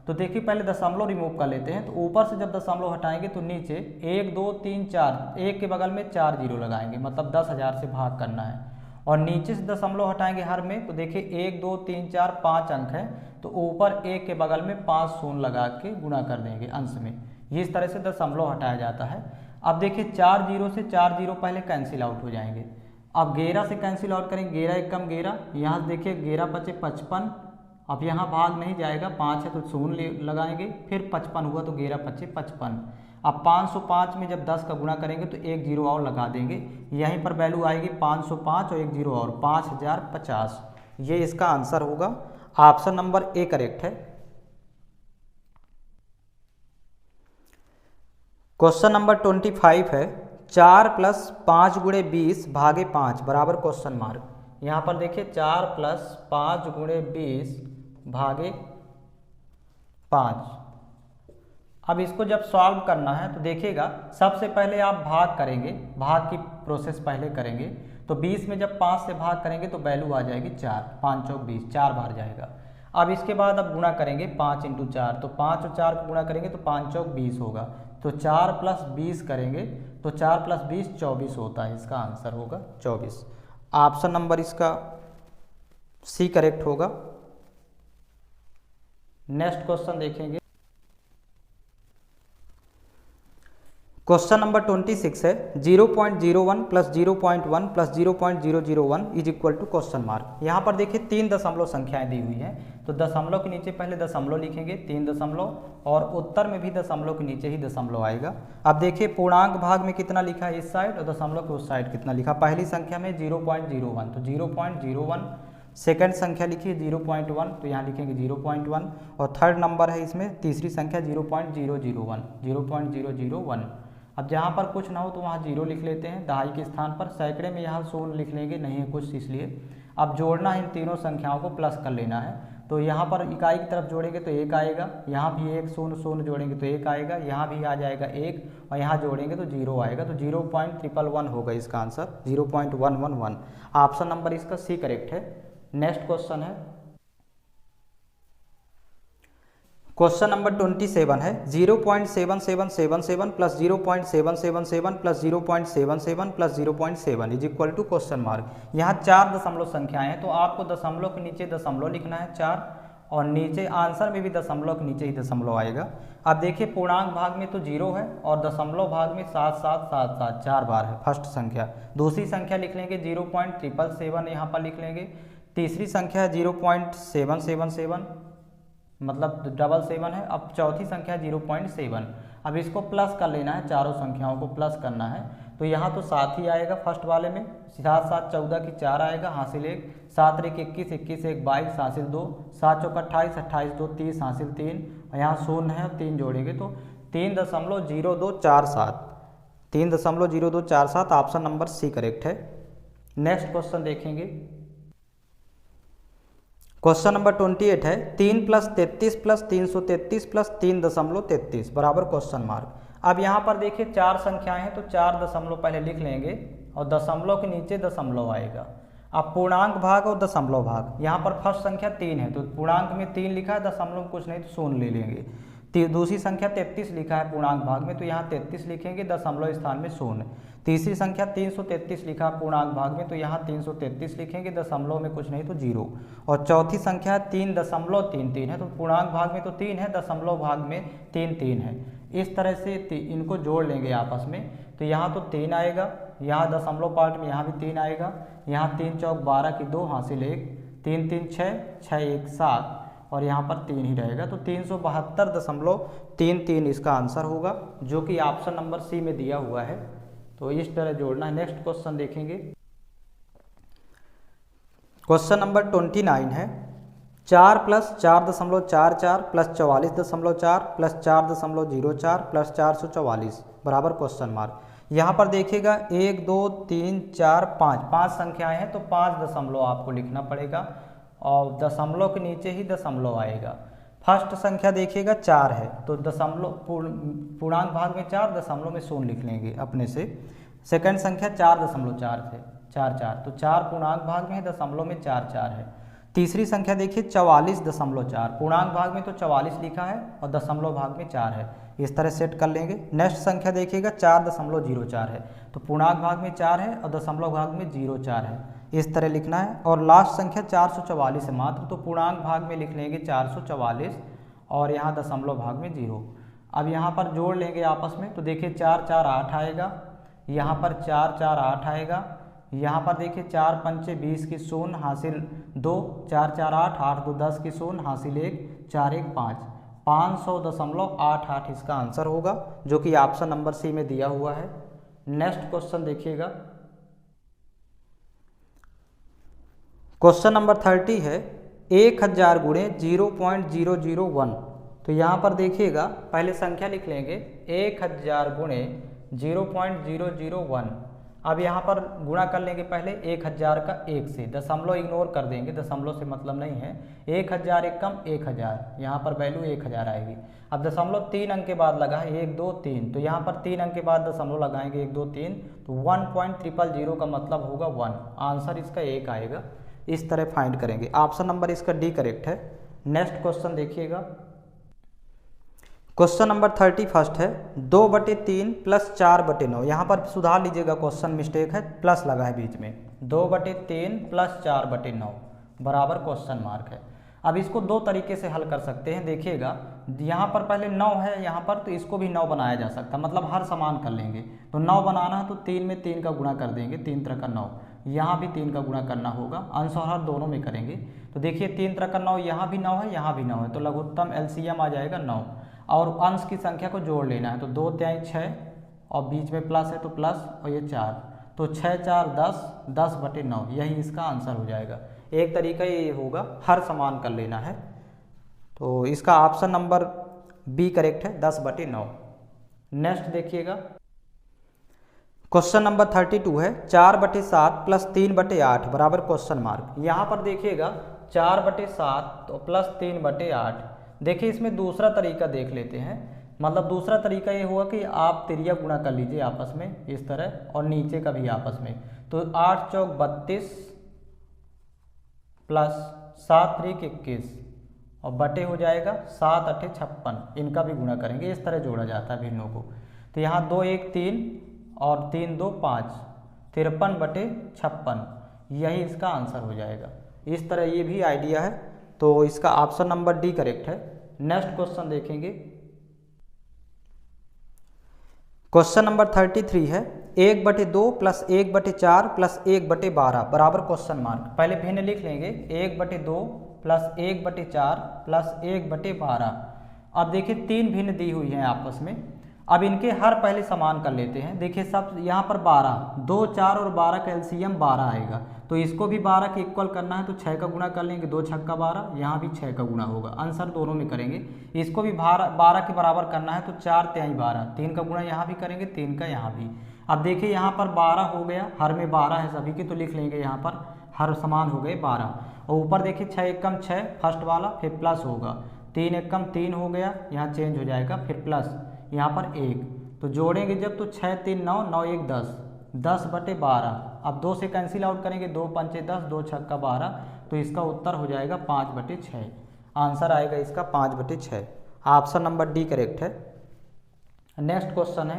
तो देखिए पहले दशमलव रिमूव कर लेते हैं, तो ऊपर से जब दशमलव हटाएंगे तो नीचे 1 2 3 4 1 के बगल में 4 जीरो लगाएंगे, मतलब 10,000 से भाग करना है। और नीचे से दशमलव हटाएंगे हर में, तो देखिए 1 2 3 4 5 अंक है, तो ऊपर 1 के बगल में 5 शून्य लगा के गुणा कर देंगे अंश में। इस तरह से दशमलव हटाया जाता है। अब देखिए 4 जीरो से 4 जीरो पहले कैंसिल आउट हो जाएंगे। अब 11 से कैंसिल आउट करेंगे, 11 1 कम 11, यहाँ देखिए 11 बचे 55। अब यहाँ भाग नहीं जाएगा, 5 है तो शून्य लगाएंगे, फिर 55 हुआ तो 11 25 55। अब 505 में जब 10 का गुणा करेंगे तो एक जीरो और लगा देंगे, यहीं पर वैल्यू आएगी 505 और एक जीरो और 5050। ये इसका आंसर होगा। ऑप्शन नंबर ए करेक्ट है। क्वेश्चन नंबर 25 है 4 + 5 × 20 भागे 5 बराबर क्वेश्चन मार्क। यहाँ पर देखिए 4 + 5 × 20 भागे 5। अब इसको जब सॉल्व करना है तो देखिएगा सबसे पहले आप भाग करेंगे, भाग की प्रोसेस पहले करेंगे। तो 20 में जब 5 से भाग करेंगे तो वैल्यू आ जाएगी 4, 5 चौक 20, 4 बार जाएगा। अब इसके बाद अब गुणा करेंगे 5 × 4, तो 5 और 4 को गुणा करेंगे तो 5 चौक 20 होगा। तो 4 + 20 करेंगे तो 4 + 20 24 होता है, इसका आंसर होगा 24। ऑप्शन नंबर इसका सी करेक्ट होगा। नेक्स्ट क्वेश्चन देखेंगे। क्वेश्चन नंबर 26 है 0.01 + 0.1 + 0.001 = क्वेश्चन मार्क। यहाँ पर देखिए 3 दशमलव संख्याएं दी हुई हैं, तो दशमलव के नीचे पहले दशमलव लिखेंगे 3 दशमलव, और उत्तर में भी दशमलव के नीचे ही दशमलव आएगा। अब देखिए पूर्णांक भाग में कितना लिखा है इस साइड और दशमलव के उस साइड कितना लिखा। पहली संख्या में 0.01 तो 0.01, सेकंड संख्या लिखिए 0.1 तो यहाँ लिखेंगे 0.1, और थर्ड नंबर है इसमें तीसरी संख्या 0.001, 0.001। अब जहाँ पर कुछ ना हो तो वहाँ 0 लिख लेते हैं दहाई के स्थान पर। सैकड़े में यहाँ 0 लिख लेंगे, नहीं है कुछ इसलिए। अब जोड़ना है इन तीनों संख्याओं को, प्लस कर लेना है। तो यहाँ पर इकाई की तरफ जोड़ेंगे तो 1 आएगा, यहाँ भी 1 0 0 जोड़ेंगे तो 1 आएगा, यहाँ भी आ जाएगा 1, और यहाँ जोड़ेंगे तो 0 आएगा। तो 0.111 होगा इसका आंसर, 0.111। ऑप्शन नंबर इसका सी करेक्ट है। नेक्स्ट क्वेश्चन है क्वेश्चन नंबर 27 है 0.7777 + 0.777 + 0.77 + 0.7 = क्वेश्चन मार्क। यहाँ 4 दशमलव संख्याएं हैं, तो आपको दशमलव के नीचे दशमलव लिखना है 4, और नीचे आंसर में भी दशमलव के नीचे ही दशमलव आएगा। अब देखिए पूर्णांक भाग में तो 0 है और दशमलव भाग में 7777 4 बार है फर्स्ट संख्या। दूसरी संख्या लिख लेंगे 0.777, यहाँ पर लिख लेंगे। तीसरी संख्या 0.777 मतलब 77 है। अब चौथी संख्या 0.7। अब इसको प्लस कर लेना है, चारों संख्याओं को प्लस करना है। तो यहाँ तो 7 ही आएगा फर्स्ट वाले में, 7 7 14 की 4 आएगा, हासिल 1, 7 1 21 21 1 22 हासिल 2, 7 चौक 28 28 2 30 हासिल 3, और यहाँ 0 है और 3 जोड़ेंगे तो 3.0247, 3.0247। ऑप्शन नंबर सी करेक्ट है। नेक्स्ट क्वेश्चन देखेंगे। क्वेश्चन नंबर 28 है 3 + 33 + 333 + 3.33 बराबर क्वेश्चन मार्क। अब यहाँ पर देखिए 4 संख्याएं हैं, तो 4 दशमलव पहले लिख लेंगे और दशमलव के नीचे दशमलव आएगा। अब पूर्णांक भाग और दशमलव भाग, यहाँ पर फर्स्ट संख्या 3 है तो पूर्णांक में 3 लिखा है, दशमलव कुछ नहीं तो 0 ले लेंगे। दूसरी संख्या 33 लिखा है पूर्णांक भाग में, तो यहाँ 33 लिखेंगे, दशमलव स्थान में 0। तीसरी संख्या 333 लिखा है पूर्णांक भाग में, तो यहाँ 333 लिखेंगे, दशमलव में कुछ नहीं तो 0। और चौथी संख्या 3.33 है, तो पूर्णांक भाग में तो 3 है, दशमलव भाग में 3 है। इस तरह से इनको जोड़ लेंगे आपस में, तो यहाँ तो 3 आएगा, यहाँ दशमलव पार्ट में यहाँ भी 3 आएगा, यहाँ 3 चौक 12 की 2 हासिल 1, 3 3 6 6 1 7, और यहाँ पर 3 ही रहेगा। तो 372.33 इसका आंसर होगा, जो कि ऑप्शन नंबर सी में दिया हुआ है। तो इस तरह जोड़ना है। नेक्स्ट क्वेश्चन देखेंगे। क्वेश्चन नंबर 29 है 4 + 4.44 + 44.4 + 4.04 + 444 बराबर क्वेश्चन मार्क। यहाँ पर देखिएगा 1 2 3 4 5 संख्याएं हैं, तो 5 दशमलव आपको लिखना पड़ेगा, और दशमलव के नीचे ही दशमलव आएगा। फर्स्ट संख्या देखिएगा 4 है, तो दशमलव पूर्णांक भाग में 4, दशमलव में 0 लिख लेंगे अपने से। सेकंड संख्या 4.4 से 4 4, तो 4 पूर्णांक भाग में है, दशमलव में 4 4 है। तीसरी संख्या देखिए 44.4, पूर्णांक भाग में तो 44 लिखा है और दशमलव भाग में 4 है। इस तरह सेट कर लेंगे। नेक्स्ट संख्या देखिएगा 4.04 है, तो पूर्णांक भाग में 4 है और दशमलव भाग में 0.4 है। इस तरह लिखना है। और लास्ट संख्या 444 है मात्र, तो पूर्णांक भाग में लिख लेंगे 444 और यहाँ दशमलव भाग में 0। अब यहाँ पर जोड़ लेंगे आपस में, तो देखिए 4 4 8 आएगा, यहाँ पर 4 4 8 आएगा, यहाँ पर देखिए 4 पंचे 20 की 0 हासिल 2, 4 4 8 8 2 10 की 0 हासिल 1, 4 1 5, 500.88 इसका आंसर होगा, जो कि ऑप्शन नंबर सी में दिया हुआ है। नेक्स्ट क्वेश्चन देखिएगा, क्वेश्चन नंबर 30 है 1000 गुणे 0.001। तो यहाँ पर देखिएगा, पहले संख्या लिख लेंगे 1000 गुणे 0.001। अब यहाँ पर गुणा कर लेंगे पहले 1000 का 1 से, दशमलव इग्नोर कर देंगे, दशमलव से मतलब नहीं है। 1000 एक कम 1000, यहाँ पर वैल्यू 1000 आएगी। अब दशमलव 3 अंक के बाद लगा है 1 2 3, तो यहाँ पर 3 अंक के बाद दशमलव लगाएंगे 1 2 3, तो 1.000 का मतलब होगा 1। आंसर इसका 1 आएगा। इस तरह फाइंड करेंगे। ऑप्शन नंबर इसका डी करेक्ट है। नेक्स्ट क्वेश्चन देखिएगा, क्वेश्चन नंबर 31 है 2/3 प्लस 4/9। यहाँ पर सुधार लीजिएगा, क्वेश्चन मिस्टेक है, प्लस लगा है बीच में। 2/3 प्लस 4/9 बराबर क्वेश्चन मार्क है। अब इसको दो तरीके से हल कर सकते हैं। देखिएगा, यहाँ पर पहले 9 है यहाँ पर, तो इसको भी 9 बनाया जा सकता है, मतलब हर समान कर लेंगे। तो 9 बनाना है तो 3 में 3 का गुणा कर देंगे, 3 3 का 9। यहाँ भी 3 का गुणा करना होगा, अंश और हर दोनों में करेंगे। तो देखिए 3 3 का 9, यहाँ भी 9 है, यहाँ भी 9 है, तो लघुत्तम एलसीएम आ जाएगा 9। और अंश की संख्या को जोड़ लेना है, तो 2 3 6 और बीच में प्लस है तो प्लस, और ये 4, तो 6 4 10, 10/9, यही इसका आंसर हो जाएगा। एक तरीका ये होगा, हर समान कर लेना है। तो इसका ऑप्शन नंबर बी करेक्ट है, 10/9। नेक्स्ट देखिएगा, क्वेश्चन नंबर 32 है 4/7 प्लस 3/8 बराबर क्वेश्चन मार्क। यहाँ पर देखिएगा 4/7 तो प्लस 3/8। देखिए इसमें दूसरा तरीका देख लेते हैं, मतलब दूसरा तरीका ये हुआ कि आप तिरिया गुणा कर लीजिए आपस में इस तरह, और नीचे का भी आपस में। तो 8 चौक 32 प्लस 7 3 21 और बटे हो जाएगा 7 8 56, इनका भी गुणा करेंगे। इस तरह जोड़ा जाता है भिन्नों को। तो यहाँ 2 1 3 और 3 2 5, 53/56, यही इसका आंसर हो जाएगा। इस तरह ये भी आइडिया है, तो इसका ऑप्शन नंबर डी करेक्ट है। नेक्स्ट क्वेश्चन देखेंगे, क्वेश्चन नंबर 33 है 1/2 प्लस 1/4 प्लस 1/12 बराबर क्वेश्चन मार्क। पहले भिन्न लिख लेंगे, 1/2 प्लस 1/4 प्लस 1/12। अब देखिए 3 भिन्न दी हुई हैं आपस में। अब इनके हर पहले समान कर लेते हैं। देखिए सब यहाँ पर 12, 2 4 और 12 का एलसीएम 12 आएगा, तो इसको भी 12 के इक्वल करना है, तो 6 का गुणा कर लेंगे, 2 6 12, यहाँ भी 6 का गुणा होगा, आंसर दोनों में करेंगे। इसको भी 12 के बराबर करना है, तो 4 3 12, 3 का गुणा यहाँ भी करेंगे, 3 का यहाँ भी। अब देखिए यहाँ पर 12 हो गया, हर में 12 है सभी की, तो लिख लेंगे यहाँ पर हर समान हो गए 12। और ऊपर देखिए 6 एकम 6 फर्स्ट वाला, फिर प्लस होगा, 3 एकम 3 हो गया, यहाँ चेंज हो जाएगा, फिर प्लस यहाँ पर 1, तो जोड़ेंगे जब तो 6 3 9 9 1 10, 10/12। अब 2 से कैंसिल आउट करेंगे, 2 5 10, 2 6 12, तो इसका उत्तर हो जाएगा 5/6। आंसर आएगा इसका 5/6। ऑप्शन नंबर डी करेक्ट है। नेक्स्ट क्वेश्चन है,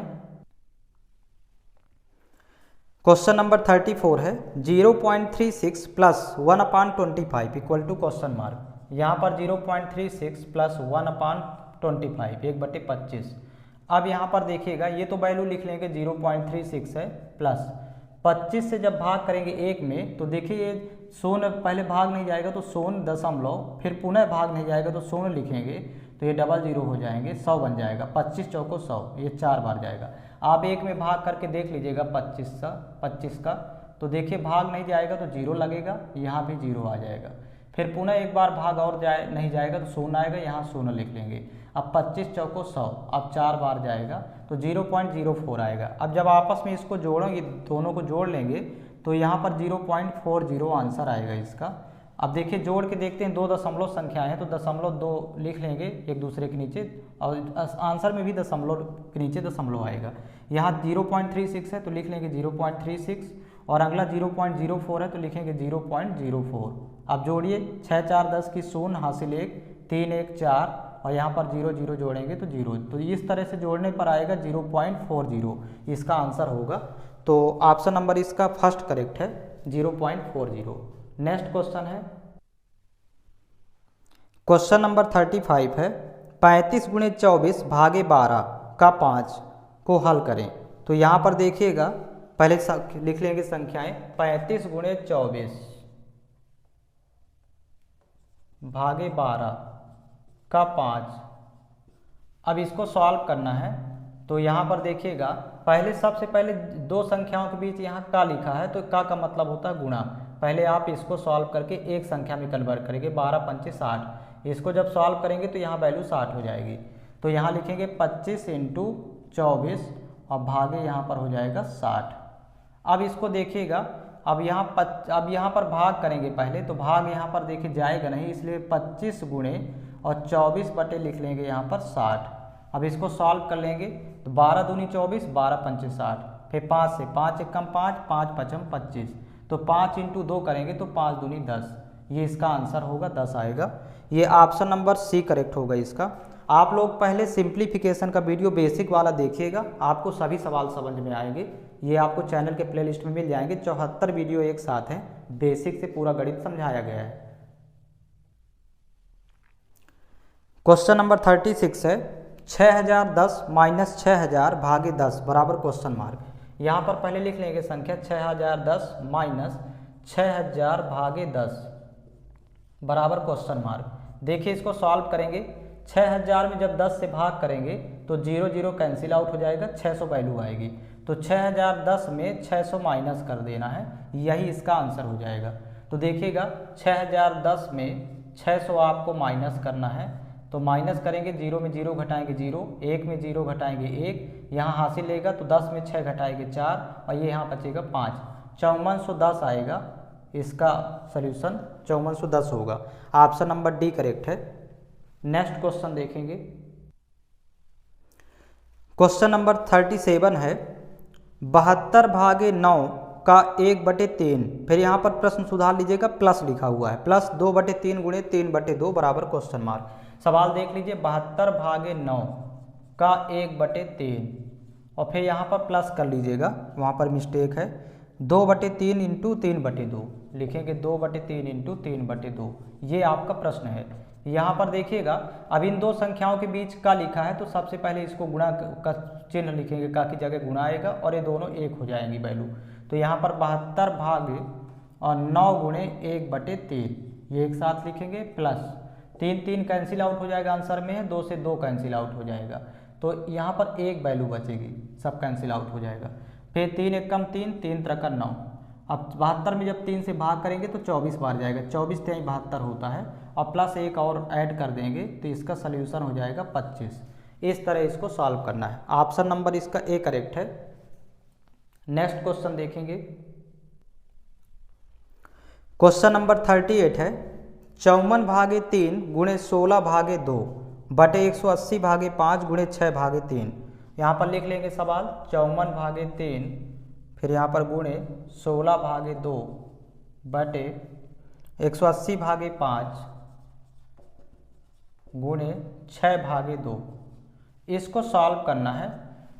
क्वेश्चन नंबर 34 है 0.36 plus 1/25 equal to question mark. यहाँ पर 0.36 प्लस 1/25 1/25। अब यहाँ पर देखिएगा, ये तो वैल्यू लिख लेंगे 0.36 है, प्लस 25 से जब भाग करेंगे 1 में, तो देखिए ये शून्य पहले भाग नहीं जाएगा तो 0.0, फिर पुनः भाग नहीं जाएगा तो 0 लिखेंगे, तो ये 00 हो जाएंगे, 100 बन जाएगा। 25 चौको 100, ये 4 बार जाएगा। आप 1 में भाग करके देख लीजिएगा 25 का, तो देखिए भाग नहीं जाएगा तो 0 लगेगा, यहाँ भी 0 आ जाएगा। फिर पुनः एक बार भाग और नहीं जाएगा तो 0 आएगा, यहाँ 0 लिख लेंगे। अब 25 चौको 100, अब 4 बार जाएगा तो 0.04 आएगा। अब जब आपस में इसको जोड़ेंगे, दोनों को जोड़ लेंगे, तो यहाँ पर 0.40 आंसर आएगा इसका। अब देखिए जोड़ के देखते हैं, 2 दशमलव संख्याएं हैं, तो 0.2 लिख लेंगे एक दूसरे के नीचे, और आंसर में भी दशमलव के नीचे दशमलव आएगा। यहाँ 0.36 है तो लिख लेंगे 0.36, और अगला 0.04 है तो लिखेंगे 0.04। अब जोड़िए, 6 4 10 की 0 हासिल 1, 3 1 4, और यहाँ पर 0 0 जोड़ेंगे तो 0, तो इस तरह से जोड़ने पर आएगा 0.40, इसका आंसर होगा। तो ऑप्शन नंबर इसका फर्स्ट करेक्ट है, 0.40। नेक्स्ट क्वेश्चन है, क्वेश्चन नंबर 35 है 35 × 24 भागे 12 का 5 को हल करें। तो यहाँ पर देखिएगा, पहले लिख लेंगे संख्याएं, 35 × 24 भागे 12 का 5 अब इसको सॉल्व करना है तो यहाँ पर देखिएगा, पहले सबसे पहले दो संख्याओं के बीच यहाँ का लिखा है तो का मतलब होता है गुणा। पहले आप इसको सॉल्व करके एक संख्या में कन्वर्ट करेंगे, 12 पंचे 60। इसको जब सॉल्व करेंगे तो यहाँ वैल्यू 60 हो जाएगी। तो यहाँ लिखेंगे 25 × 24 और भागे यहाँ पर हो जाएगा 60। अब इसको देखिएगा, अब यहाँ पर भाग करेंगे पहले, तो भाग यहाँ पर देखिए जाएगा नहीं, इसलिए 25 गुणे और 24 बटे लिख लेंगे यहाँ पर 60। अब इसको सॉल्व कर लेंगे तो 12 दूनी 24, 12 पंचे 60, फिर 5 से 5 एकम 5, 5 पचम 25, तो 5 × 2 करेंगे तो 5 दूनी 10। ये इसका आंसर होगा, 10 आएगा। ये ऑप्शन नंबर सी करेक्ट होगा इसका। आप लोग पहले सिंप्लीफिकेशन का वीडियो बेसिक वाला देखिएगा, आपको सभी सवाल समझ में आएंगे। ये आपको चैनल के प्लेलिस्ट में मिल जाएंगे। 74 वीडियो एक साथ हैं, बेसिक से पूरा गणित समझाया गया है। क्वेश्चन नंबर 36 है 6010 - 6000 भागे 10 बराबर क्वेश्चन मार्क। यहाँ पर पहले लिख लेंगे संख्या 6010 - 6000 भागे 10 बराबर क्वेश्चन मार्क। देखिए इसको सॉल्व करेंगे, 6000 में जब 10 से भाग करेंगे तो 0 0 कैंसिल आउट हो जाएगा, 600 वैल्यू आएगी। तो 6010 में 600 माइनस कर देना है, यही इसका आंसर हो जाएगा। तो देखिएगा 6010 में 600 आपको माइनस करना है, तो माइनस करेंगे, 0 में 0 घटाएंगे 0, 1 में 0 घटाएंगे 1, यहाँ हासिल लेगा तो 10 में 6 घटाएंगे 4 और ये यहाँ बचेगा 5, 5410 आएगा। इसका सॉल्यूशन 5410 होगा। ऑप्शन नंबर डी करेक्ट है। नेक्स्ट क्वेश्चन देखेंगे। क्वेश्चन नंबर 37 है 72 भागे 9 का 1/3। फिर यहाँ पर प्रश्न सुधार लीजिएगा, प्लस लिखा हुआ है, प्लस 2/3 गुणे 3/2 बराबर क्वेश्चन मार्क। सवाल देख लीजिए, 72 भागे 9 का 1/3 और फिर यहाँ पर प्लस कर लीजिएगा, वहाँ पर मिस्टेक है, 2/3 × 3/2 लिखेंगे, 2/3 × 3/2। ये आपका प्रश्न है। यहाँ पर देखिएगा, अब इन दो संख्याओं के बीच का लिखा है तो सबसे पहले इसको गुणा का चिन्ह लिखेंगे, का की जगह गुणा आएगा और ये दोनों एक हो जाएंगी वैल्यू। तो यहाँ पर 72 भागे और 9 गुणे 1/3 ये एक साथ लिखेंगे, प्लस 3 कैंसिल आउट हो जाएगा, आंसर में है 2 से 2 कैंसिल आउट हो जाएगा, तो यहाँ पर एक वैल्यू बचेगी, सब कैंसिल आउट हो जाएगा। फिर 3 एकम 3, 3 त्रिका 9। अब 72 में जब 3 से भाग करेंगे तो 24 बार जाएगा, 24 × 3 72 होता है, और प्लस एक और ऐड कर देंगे तो इसका सल्यूशन हो जाएगा 25। इस तरह इसको सॉल्व करना है। ऑप्शन नंबर इसका ए करेक्ट है। नेक्स्ट क्वेश्चन देखेंगे। क्वेश्चन नंबर 38 है 54 भागे 3 गुणे 16 भागे 2 बटे 180 भागे 5 गुणे 6 भागे 3। यहाँ पर लिख लेंगे सवाल, 54 भागे 3 फिर यहाँ पर गुणे 16 भागे 2 बटे 180 भागे 5 गुणे 6 भागे 2। इसको सॉल्व करना है।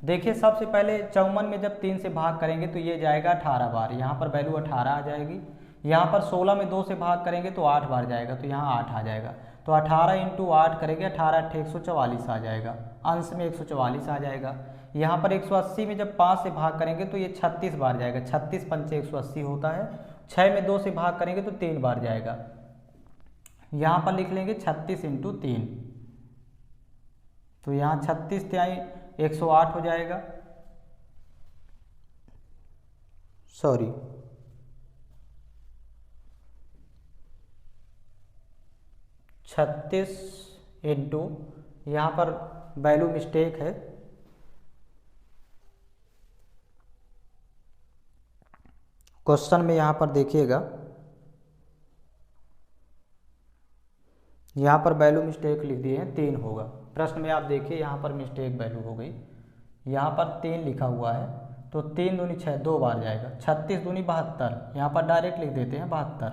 देखिए सबसे पहले 54 में जब 3 से भाग करेंगे तो ये जाएगा 18 बार, यहाँ पर वैल्यू 18 आ जाएगी। यहाँ पर 16 में 2 से भाग करेंगे तो 8 बार जाएगा, तो यहाँ 8 आ जाएगा। तो 18 × 8 करेंगे, 18 × 8 144 आ जाएगा, अंश में 144 आ जाएगा। यहाँ पर 180 में जब 5 से भाग करेंगे तो ये 36 बार जाएगा, 36 पंचे 180 होता है। 6 में 2 से भाग करेंगे तो 3 बार जाएगा, यहाँ पर लिख लेंगे 36 × 3, तो यहाँ 36 तिहाई 108 हो जाएगा, सॉरी 36 × यहाँ पर वैल्यू मिस्टेक है, क्वेश्चन में यहाँ पर देखिएगा, यहाँ पर वैल्यू मिस्टेक लिख दिए हैं, 3 होगा। प्रश्न में आप देखिए यहाँ पर मिस्टेक वैल्यू हो गई, यहाँ पर 3 लिखा हुआ है, तो 3 दूनी 6 2 बार जाएगा, 36 दूनी 72, यहाँ पर डायरेक्ट लिख देते हैं 72,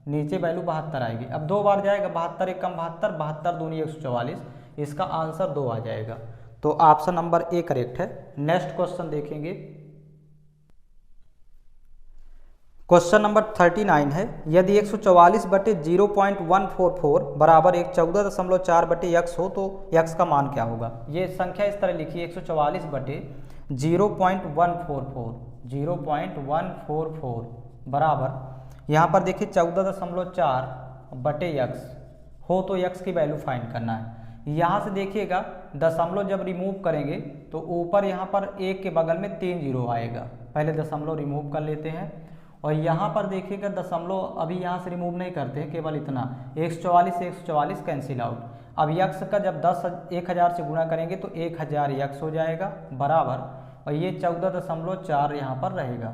नीचे वैल्यू 72 आएगी। अब 2 बार जाएगा, 72 एकम 72, 72 दूनी 144, इसका आंसर 2 आ जाएगा। तो ऑप्शन नंबर ए करेक्ट है। नेक्स्ट क्वेश्चन देखेंगे। क्वेश्चन नंबर 39 है यदि 144 बटे 0.144 बराबर एक 14.4 बटे x हो तो x का मान क्या होगा। ये संख्या इस तरह लिखिए, 144 बटे 0.144 बराबर, यहाँ पर देखिए 14.4 बटे x हो तो x की वैल्यू फाइंड करना है। यहाँ से देखिएगा दशमलव जब रिमूव करेंगे तो ऊपर यहाँ पर 1 के बगल में 3 जीरो आएगा। पहले दशमलव रिमूव कर लेते हैं और यहाँ पर देखिएगा दशमलव अभी यहाँ से रिमूव नहीं करते हैं, केवल इतना 144 से 144 कैंसिल आउट। अब यक्स का जब 10,000 से गुणा करेंगे तो 1000 यक्स हो जाएगा बराबर, और ये 14.4 यहाँ पर रहेगा।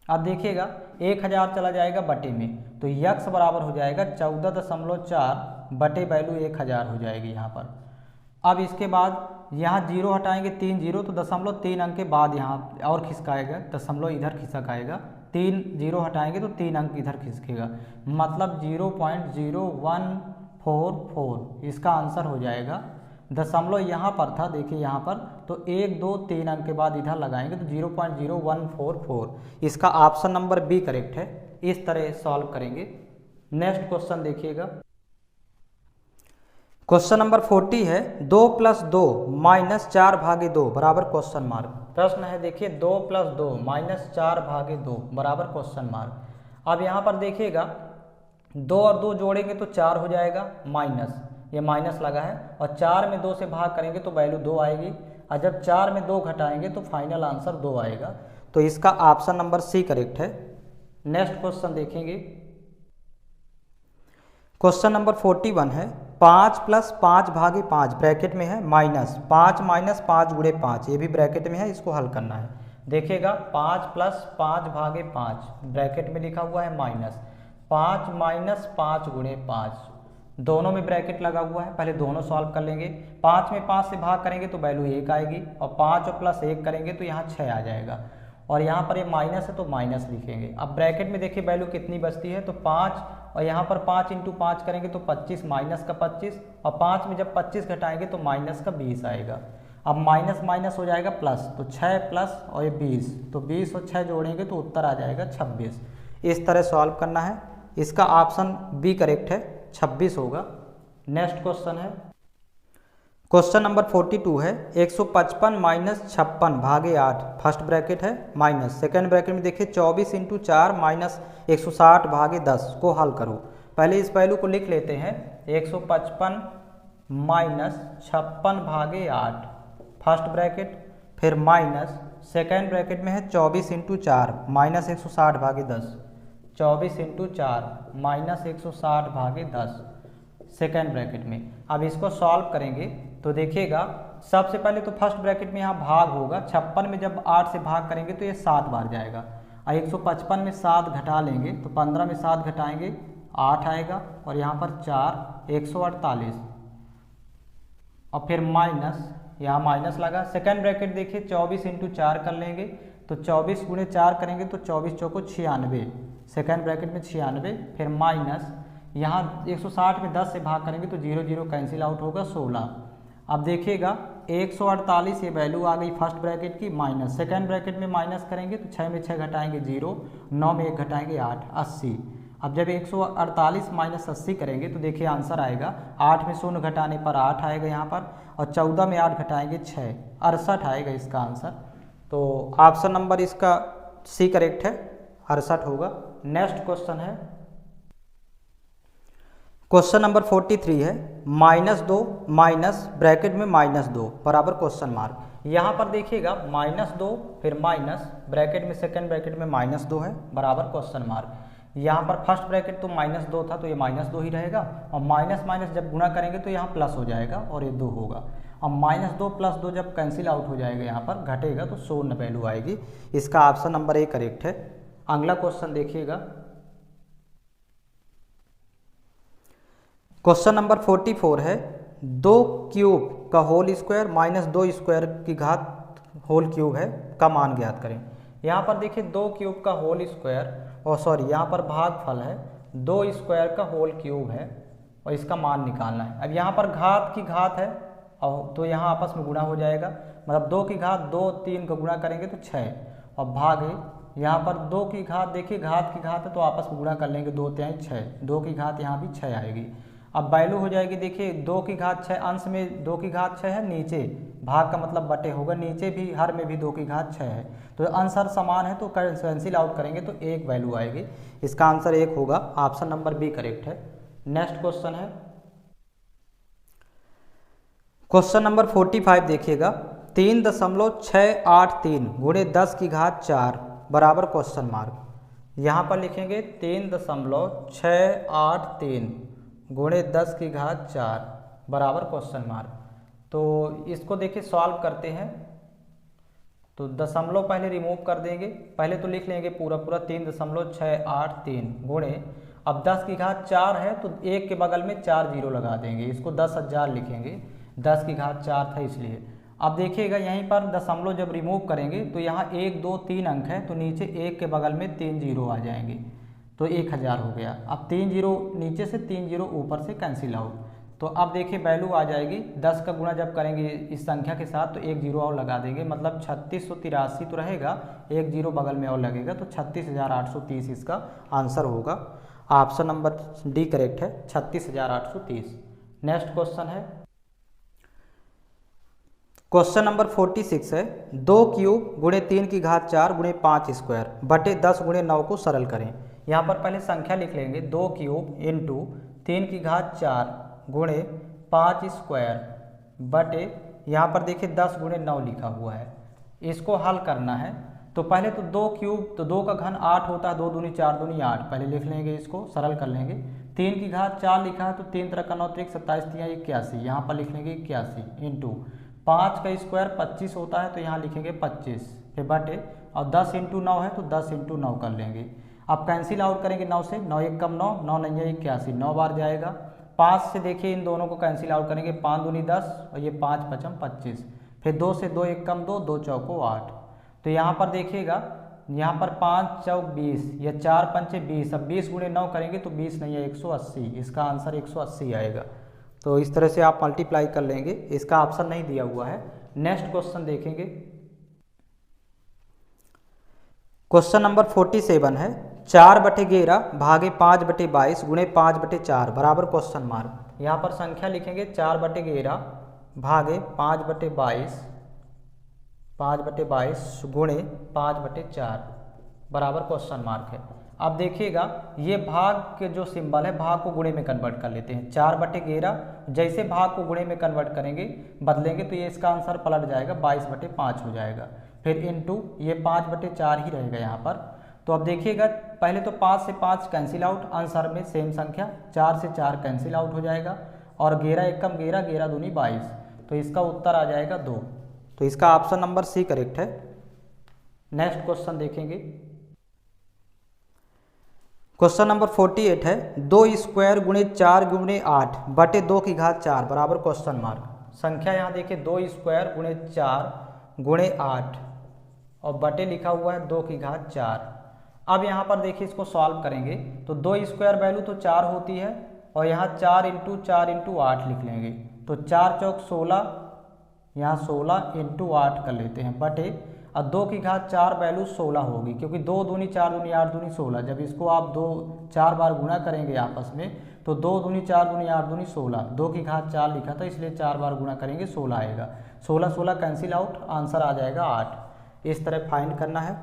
अब देखिएगा 1000 चला जाएगा बटे में, तो यक्स बराबर हो जाएगा 14.4 बटे वैल्यू 1000 हो जाएगी यहाँ पर। अब इसके बाद यहाँ जीरो हटाएंगे 3 जीरो, तो 0.3 अंक के बाद यहाँ और खिसकाएगा, दशमलव इधर खिसक आएगा, 3 जीरो हटाएंगे तो 3 अंक इधर खिसकेगा, मतलब 0.0144 इसका आंसर हो जाएगा। दशमलव यहाँ पर था, देखिए यहाँ पर, तो 1 2 3 अंक के बाद इधर लगाएंगे तो 0.0144, इसका ऑप्शन नंबर बी करेक्ट है। इस तरह सॉल्व करेंगे। नेक्स्ट क्वेश्चन देखिएगा, क्वेश्चन नंबर 40 है 2 + 2 - 4/2 बराबर क्वेश्चन मार्क। प्रश्न है देखिए 2 + 2 - 4/2 बराबर क्वेश्चन मार्क। अब यहाँ पर देखिएगा 2 और 2 जोड़ेंगे तो 4 हो जाएगा, माइनस, ये माइनस लगा है, और 4 में 2 से भाग करेंगे तो वैल्यू 2 आएगी, और जब 4 में 2 घटाएंगे तो फाइनल आंसर 2 आएगा, तो इसका ऑप्शन नंबर सी करेक्ट है। नेक्स्ट क्वेश्चन देखेंगे, क्वेश्चन नंबर 41 है 5 + 5/5 ब्रैकेट में है माइनस 5 - 5 × 5, ये भी ब्रैकेट में है, इसको हल करना है। देखिएगा 5 + 5/5 ब्रैकेट में लिखा हुआ है माइनस 5 - 5 × 5, दोनों में ब्रैकेट लगा हुआ है। पहले दोनों सॉल्व कर लेंगे, 5 में 5 से भाग करेंगे तो वैल्यू 1 आएगी, और 5 और +1 करेंगे तो यहाँ 6 आ जाएगा, और यहाँ पर ये माइनस है तो माइनस लिखेंगे। अब ब्रैकेट में देखिए वैल्यू कितनी बचती है, तो 5, और यहाँ पर 5 × 5 करेंगे तो 25 माइनस का 25, और 5 में जब 25 घटाएंगे तो माइनस का 20 आएगा। अब माइनस माइनस हो जाएगा प्लस, तो 6 प्लस और ये 20, तो 20 और 6 जोड़ेंगे तो उत्तर आ जाएगा 26। इस तरह सॉल्व करना है, इसका ऑप्शन बी करेक्ट है, 26 होगा। नेक्स्ट क्वेश्चन है, क्वेश्चन नंबर 42 है 155 - 56/8 फर्स्ट ब्रैकेट है माइनस, सेकेंड ब्रैकेट में देखिए 24 × 4 - 160/10 को हल करो। पहले इस वैल्यू को लिख लेते हैं, 155 - 56/8 फर्स्ट ब्रैकेट, फिर माइनस सेकेंड ब्रैकेट में है 24 × 4 - 160/10, 24 × 4 - 160/10 सेकेंड ब्रैकेट में। अब इसको सॉल्व करेंगे तो देखिएगा सबसे पहले तो फर्स्ट ब्रैकेट में यहाँ भाग होगा, 56 में जब 8 से भाग करेंगे तो ये 7 बार जाएगा, और 155 में 7 घटा लेंगे तो 15 में 7 घटाएंगे 8 आएगा, और यहाँ पर 4 148, और फिर माइनस, यहाँ माइनस लगा। सेकेंड ब्रैकेट देखिए 24 × 4 कर लेंगे तो 24 × 4 करेंगे तो 24 चौको 96, सेकेंड ब्रैकेट में 96, फिर माइनस यहाँ 160 में 10 से भाग करेंगे तो 0 0 कैंसिल आउट होगा 16। अब देखिएगा 148 ये वैल्यू आ गई फर्स्ट ब्रैकेट की, माइनस सेकेंड ब्रैकेट में माइनस करेंगे तो 6 में 6 घटाएंगे 0, 9 में 1 घटाएंगे 8, 80। अब जब 148 - 80 करेंगे तो देखिए आंसर आएगा, 8 में 0 घटाने पर 8 आएगा यहाँ पर, और 14 में 8 घटाएंगे 6, 68 आएगा इसका आंसर। तो ऑप्शन नंबर इसका सी करेक्ट है, 68 होगा। नेक्स्ट क्वेश्चन है, क्वेश्चन नंबर 43 है -2 माइनस ब्रैकेट में -2 बराबर क्वेश्चन मार्क। यहाँ पर देखिएगा -2 फिर माइनस ब्रैकेट में सेकेंड ब्रैकेट में -2 है बराबर क्वेश्चन मार्क। यहाँ पर फर्स्ट ब्रैकेट तो -2 था तो ये -2 ही रहेगा, और माइनस माइनस जब गुणा करेंगे तो यहाँ प्लस हो जाएगा और ये 2 होगा, और -2 + 2 जब कैंसिल आउट हो जाएगा यहाँ पर घटेगा तो 0 वैल्यू आएगी, इसका ऑप्शन नंबर ए करेक्ट है। अगला क्वेश्चन देखिएगा, क्वेश्चन नंबर 44 है 2 क्यूब का होल स्क्वायर - 2 स्क्वायर की घात होल क्यूब है का मान ज्ञात करें। यहाँ पर देखिए 2 क्यूब का होल स्क्वायर, और सॉरी यहाँ पर भागफल है, 2 स्क्वायर का होल क्यूब है, और इसका मान निकालना है। अब यहाँ पर घात की घात है, और तो यहाँ आपस में गुणा हो जाएगा, मतलब 2 की घात 2 3 का गुणा करेंगे तो 6, और भागे यहाँ पर 2 की घात देखिए घात की घात है तो आपस में गुणा कर लेंगे, 2 3 6, 2 की घात यहाँ भी 6 आएगी। अब वैल्यू हो जाएगी देखिए 2 की घात 6, अंश में 2 की घात 6 है, नीचे भाग का मतलब बटे होगा, नीचे भी हर में भी 2 की घात 6 है, तो अंश हर समान है तो कैंसिल आउट करेंगे तो 1 वैल्यू आएगी, इसका आंसर 1 होगा, ऑप्शन नंबर बी करेक्ट है। नेक्स्ट क्वेश्चन है, क्वेश्चन नंबर 45 देखिएगा, 3.683 गुणे 10 की घात 4 बराबर क्वेश्चन मार्क। यहाँ पर लिखेंगे 3.683 गुणे 10 की घात 4 बराबर क्वेश्चन मार्क। तो इसको देखिए सॉल्व करते हैं। तो दशमलव पहले रिमूव कर देंगे, पहले तो लिख लेंगे पूरा 3.683 गुणे, अब 10 की घात 4 है तो 1 के बगल में 4 जीरो लगा देंगे, इसको 10,000 लिखेंगे, 10 की घात 4 था इसलिए। अब देखिएगा यहीं पर दशमलव जब रिमूव करेंगे तो यहाँ 1 2 3 अंक है, तो नीचे 1 के बगल में 3 जीरो आ जाएंगे, तो 1000 हो गया। अब 3 जीरो नीचे से 3 जीरो ऊपर से कैंसिल आउट, तो अब देखिए वैल्यू आ जाएगी 10 का गुणा जब करेंगे इस संख्या के साथ तो 1 जीरो और लगा देंगे, मतलब 3683 तो रहेगा, 1 जीरो बगल में और लगेगा, तो 36,830 इसका आंसर होगा। ऑप्शन नंबर डी करेक्ट है, 36,830। नेक्स्ट क्वेश्चन है, क्वेश्चन नंबर 46 है, 2 क्यूब गुणे 3 की घात 4 गुणे 5 स्क्वायर बटे 10 गुणे 9 को सरल करें। यहाँ पर पहले संख्या लिख लेंगे, 2 क्यूब इंटू 3 की घात 4 गुणे 5 स्क्वायर बटे, यहाँ पर देखिए 10 गुणे 9 लिखा हुआ है, इसको हल करना है। तो पहले तो 2 क्यूब, तो 2 का घन 8 होता है, 2 दूनी 4 दूनी 8, पहले लिख लेंगे, इसको सरल कर लेंगे। 3 की घात 4 लिखा है तो 3 तरह का 9 त्रिक 27 तिया 81, यहाँ पर लिख लेंगे 81 इंटू 5 का स्क्वायर 25 होता है तो यहाँ लिखेंगे 25, फिर बटे, और 10 इंटू 9 है तो 10 इंटू 9 कर लेंगे। अब कैंसिल आउट करेंगे 9 से, 9 एक कम 9, 9 नहीं 81, 9 बार जाएगा। 5 से देखिए इन दोनों को कैंसिल आउट करेंगे, 5 दूनी 10 और ये 5 पचम 25, फिर 2 से 2 एक कम 2, 2 चौको 8। तो यहाँ पर देखिएगा, यहाँ पर 5 चौक 20 या 4 पंचे 20, अब 20 गुणे 9 करेंगे तो 20 नहीं है 180, इसका आंसर 180 आएगा। तो इस तरह से आप मल्टीप्लाई कर लेंगे, इसका ऑप्शन नहीं दिया हुआ है। नेक्स्ट क्वेश्चन देखेंगे, क्वेश्चन नंबर 47 है, 4/11 भागे 5/22 गुणे 5/4 बराबर क्वेश्चन मार्क। यहाँ पर संख्या लिखेंगे 4/11 भागे 5/22 गुणे 5/4 बराबर क्वेश्चन मार्क है। अब देखिएगा ये भाग के जो सिंबल है, भाग को गुणे में कन्वर्ट कर लेते हैं। 4/11 जैसे भाग को गुणे में कन्वर्ट करेंगे, बदलेंगे तो ये इसका आंसर पलट जाएगा, 22/5 हो जाएगा, फिर इनटू ये 5/4 ही रहेगा यहाँ पर। तो अब देखिएगा पहले तो 5 से 5 कैंसिल आउट, आंसर में सेम संख्या 4 से 4 कैंसिल आउट हो जाएगा, और 11 एकम 11, 11 दूनी 22, तो इसका उत्तर आ जाएगा 2। तो इसका ऑप्शन नंबर सी करेक्ट है। नेक्स्ट क्वेश्चन देखेंगे, क्वेश्चन नंबर 48 है, 2 स्क्वायर गुणे 4 गुणे 8 बटे 2 की घात 4 बराबर क्वेश्चन मार्क। संख्या यहाँ देखिए 2 स्क्वायर गुणे 4 गुणे 8 और बटे लिखा हुआ है 2 की घात 4। अब यहाँ पर देखिए इसको सॉल्व करेंगे तो 2 स्क्वायर वैल्यू तो 4 होती है, और यहाँ 4 इंटू 8 लिख लेंगे, तो 4 चौक 16, यहाँ 16 इंटू 8 कर लेते हैं बटे, और 2 की घात 4 वैल्यू 16 होगी, क्योंकि 2 दूनी 4 दूनी 8 दूनी 16, जब इसको आप 4 बार गुणा करेंगे आपस में तो 2 दूनी 4 दूनी 8 दूनी 16, 2 की घात 4 लिखा था इसलिए 4 बार गुणा करेंगे 16 आएगा, 16 कैंसिल आउट, आंसर आ जाएगा 8। इस तरह फाइंड करना है,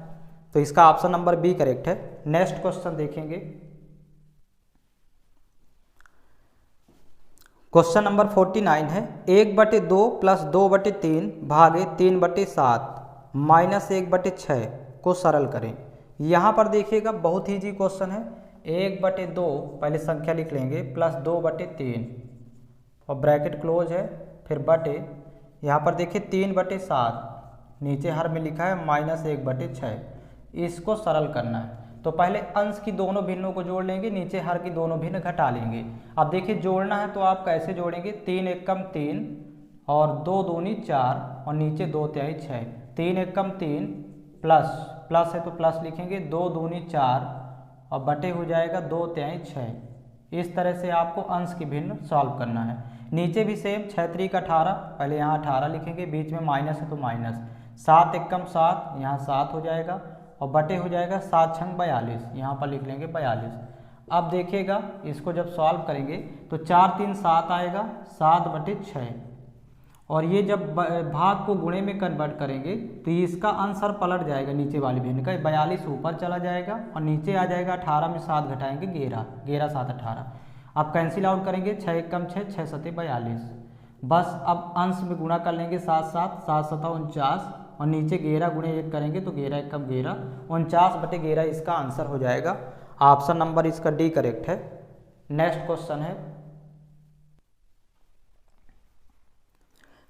तो इसका ऑप्शन नंबर बी करेक्ट है। नेक्स्ट क्वेश्चन देखेंगे, क्वेश्चन नंबर 49 है, 1/2 प्लस 2/3 भागे 3/7 माइनस 1/6 को सरल करें। यहाँ पर देखिएगा बहुत ही इजी क्वेश्चन है, 1/2 पहले संख्या लिख लेंगे प्लस 2/3 और ब्रैकेट क्लोज है, फिर बटे, यहाँ पर देखिए 3/7, नीचे हर में लिखा है माइनस 1/6, इसको सरल करना है। तो पहले अंश की दोनों भिन्नों को जोड़ लेंगे, नीचे हर की दोनों भिन्न घटा लेंगे। अब देखिए जोड़ना है तो आप कैसे जोड़ेंगे, 3 एकम 3 और 2 दूनी 4 और नीचे 2 तिहाई 6, 3 एकम 3 प्लस है तो प्लस लिखेंगे, 2 दूनी 4 और बटे हो जाएगा 2 तिहाई 6। इस तरह से आपको अंश की भिन्न सॉल्व करना है। नीचे भी सेम 6 3 18, पहले यहाँ 18 लिखेंगे, बीच में माइनस है तो माइनस, 7 एकम 7, यहाँ 7 हो जाएगा और बटे हो जाएगा 7 छंग 42, यहाँ पर लिख लेंगे 42। अब देखिएगा इसको जब सॉल्व करेंगे तो 4 3 7 आएगा, 7/6, और ये जब भाग को गुणे में कन्वर्ट करेंगे तो इसका आंसर पलट जाएगा, नीचे वाली भिन्न का 42 ऊपर चला जाएगा और नीचे आ जाएगा 18 में 7 घटाएंगे 11, 11 7 18। अब कैंसिल आउट करेंगे, 6 एकम 6, 6 7 42, बस अब अंश में गुणा कर लेंगे 7 7 7 7 49 और नीचे 11 गुणे 1 करेंगे तो 11 1 11 49/11 इसका आंसर हो जाएगा। ऑप्शन नंबर इसका डी करेक्ट है। नेक्स्ट क्वेश्चन है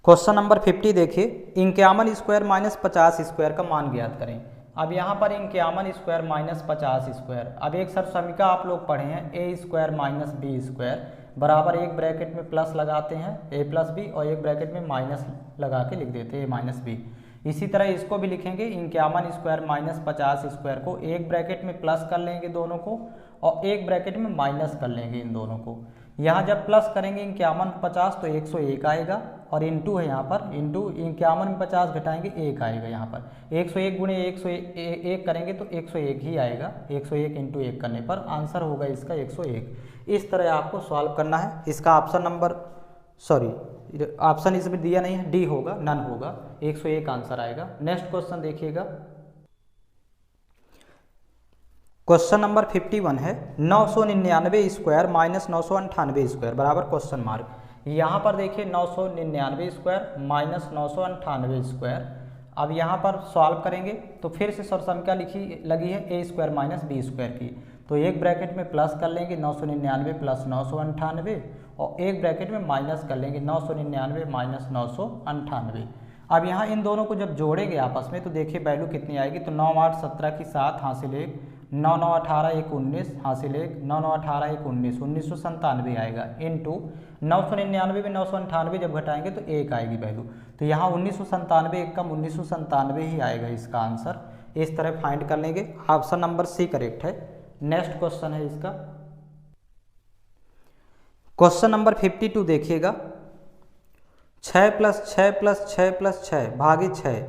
क्वेश्चन नंबर 50 देखिए 51 स्क्वायर माइनस 50 स्क्वायर का मान ज्ञात करें। अब यहाँ पर 51 स्क्वायर माइनस 50 स्क्वायर, अब एक सर समीकरण आप लोग पढ़े हैं ए स्क्वायर माइनस बी स्क्वायर बराबर एक ब्रैकेट में प्लस लगाते हैं ए प्लस बी और एक ब्रैकेट में माइनस लगा के लिख देते हैं ए माइनस बी। इसी तरह इसको भी लिखेंगे 51 स्क्वायर माइनस 50 स्क्वायर को एक ब्रैकेट में प्लस कर लेंगे दोनों को और एक ब्रैकेट में माइनस कर लेंगे इन दोनों को। यहाँ जब प्लस करेंगे 51 50 तो 101 आएगा और इंटू है यहाँ पर, इंटू 51 में 50 घटाएंगे 1 आएगा यहाँ पर। 101 गुणे 101 करेंगे तो 101 ही आएगा। 101 इंटू 1 करने पर आंसर होगा इसका 101। इस तरह आपको सॉल्व करना है। इसका ऑप्शन नंबर ऑप्शन इसमें दिया नहीं है, डी होगा, नन होगा, 101 आंसर आएगा। नेक्स्ट क्वेश्चन देखिएगा क्वेश्चन नंबर 51 है 999 स्क्वायर माइनस 998 स्क्वायर बराबर क्वेश्चन मार्क। यहाँ पर देखिए 999 स्क्वायर माइनस 998 स्क्वायर। अब यहाँ पर सॉल्व करेंगे तो फिर से समीकरण लगी है ए स्क्वायर माइनस बी स्क्वायर की, तो एक ब्रैकेट में प्लस कर लेंगे 999 प्लस 998 और एक ब्रैकेट में माइनस कर लेंगे 999 माइनस 998। अब यहाँ इन दोनों को जब जोड़ेंगे आपस में तो देखिए वैल्यू कितनी आएगी, तो 9 8 17 की 7 हासिल 1, 9 9 18 1 19 हासिल 1, 9 9 18 1 19 1997 आएगा इंटू 999 में 998 जब घटाएंगे तो 1 आएगी वैल्यू, तो यहाँ 1997 एक कम 1997 ही आएगा इसका आंसर। इस तरह फाइंड कर लेंगे। ऑप्शन नंबर सी करेक्ट है। नेक्स्ट क्वेश्चन है इसका क्वेश्चन नंबर 52 देखिएगा 6 प्लस 6 प्लस 6 प्लस 6 भागे 6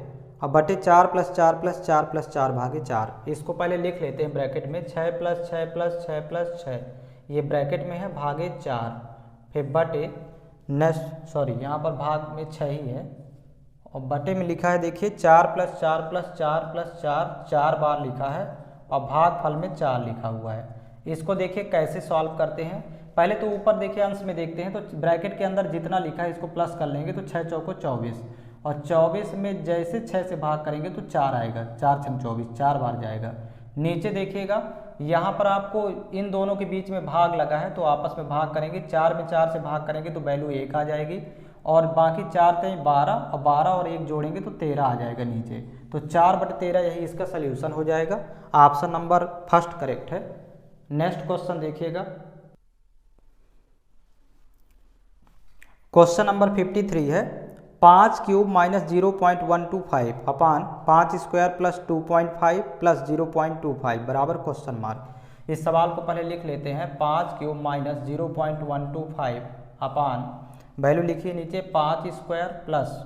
अब बटे 4 प्लस 4 प्लस 4 प्लस 4 भागे 4। इसको पहले लिख लेते हैं ब्रैकेट में 6 प्लस 6 प्लस 6 प्लस 6 ये ब्रैकेट में है भागे 4, फिर बटे यहाँ पर भाग में 6 ही है और बटे में लिखा है देखिए 4 प्लस 4 प्लस 4 प्लस 4 4 बार लिखा है और भाग फल में 4 लिखा हुआ है। इसको देखिए कैसे सॉल्व करते हैं। पहले तो ऊपर देखिए अंश में देखते हैं तो ब्रैकेट के अंदर जितना लिखा है इसको प्लस कर लेंगे तो 6 चौको 24 और 24 में जैसे 6 से भाग करेंगे तो 4 आएगा, 4 6 24 4 बार जाएगा। नीचे देखिएगा यहाँ पर आपको इन दोनों के बीच में भाग लगा है तो आपस में भाग करेंगे, 4 में 4 से भाग करेंगे तो वैल्यू 1 आ जाएगी और बाकी 4 3 12 और 12 और 1 जोड़ेंगे तो 13 आ जाएगा नीचे, तो 4/13 यही इसका सल्यूशन हो जाएगा। ऑप्शन नंबर फर्स्ट करेक्ट है। नेक्स्ट क्वेश्चन देखिएगा क्वेश्चन नंबर 53 है 5 क्यूब माइनस 0.125 अपान 5 स्क्वायर प्लस 2.5 प्लस 0.25 बराबर क्वेश्चन मार्क। इस सवाल को पहले लिख लेते हैं 5 क्यूब माइनस 0.125 अपान वैल्यू लिखिए नीचे 5 स्क्वायर प्लस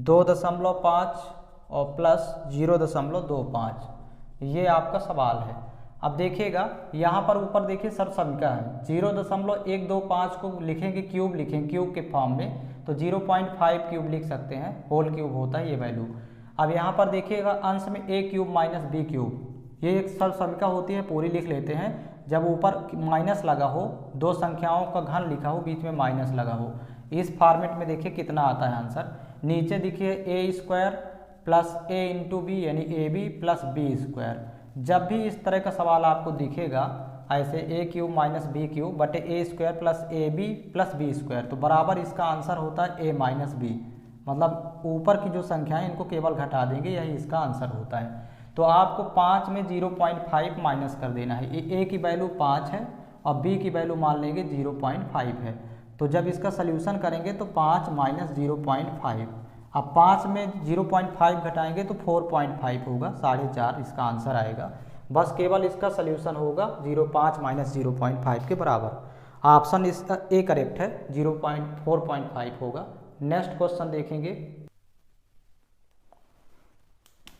2.5 और प्लस 0.25, ये आपका सवाल है। अब देखिएगा यहाँ पर ऊपर देखिए सर समीकरण है 0.125 को लिखेंगे क्यूब, लिखेंगे क्यूब के फॉर्म में तो 0.5 क्यूब लिख सकते हैं, होल क्यूब होता है ये वैल्यू। अब यहाँ पर देखिएगा अंश में a cube minus B cube, ये एक सर समीकरण होती है पूरी लिख लेते हैं। जब ऊपर माइनस लगा हो, दो संख्याओं का घन लिखा हो, बीच में माइनस लगा हो, इस फॉर्मेट में देखिए कितना आता है आंसर। नीचे देखिए a square plus a into b यानी a b plus b square. जब भी इस तरह का सवाल आपको दिखेगा ऐसे a cube minus B cube बटे a square plus a b plus b square तो बराबर इसका आंसर होता है ए माइनस बी, मतलब ऊपर की जो संख्या है इनको केवल घटा देंगे, यही इसका आंसर होता है। तो आपको 5 में 0.5 माइनस कर देना है, ए की वैल्यू 5 है और बी की वैल्यू मान लेंगे 0.5 है, तो जब इसका सल्यूशन करेंगे तो 5 माइनस 0.5, अब 5 में 0.5 घटाएंगे तो 4.5 होगा, 4.5 इसका आंसर आएगा। बस केवल इसका सल्यूशन होगा 0.5 माइनस 0.5 के बराबर। ऑप्शन इसका ए करेक्ट है, 4.5 होगा। नेक्स्ट क्वेश्चन देखेंगे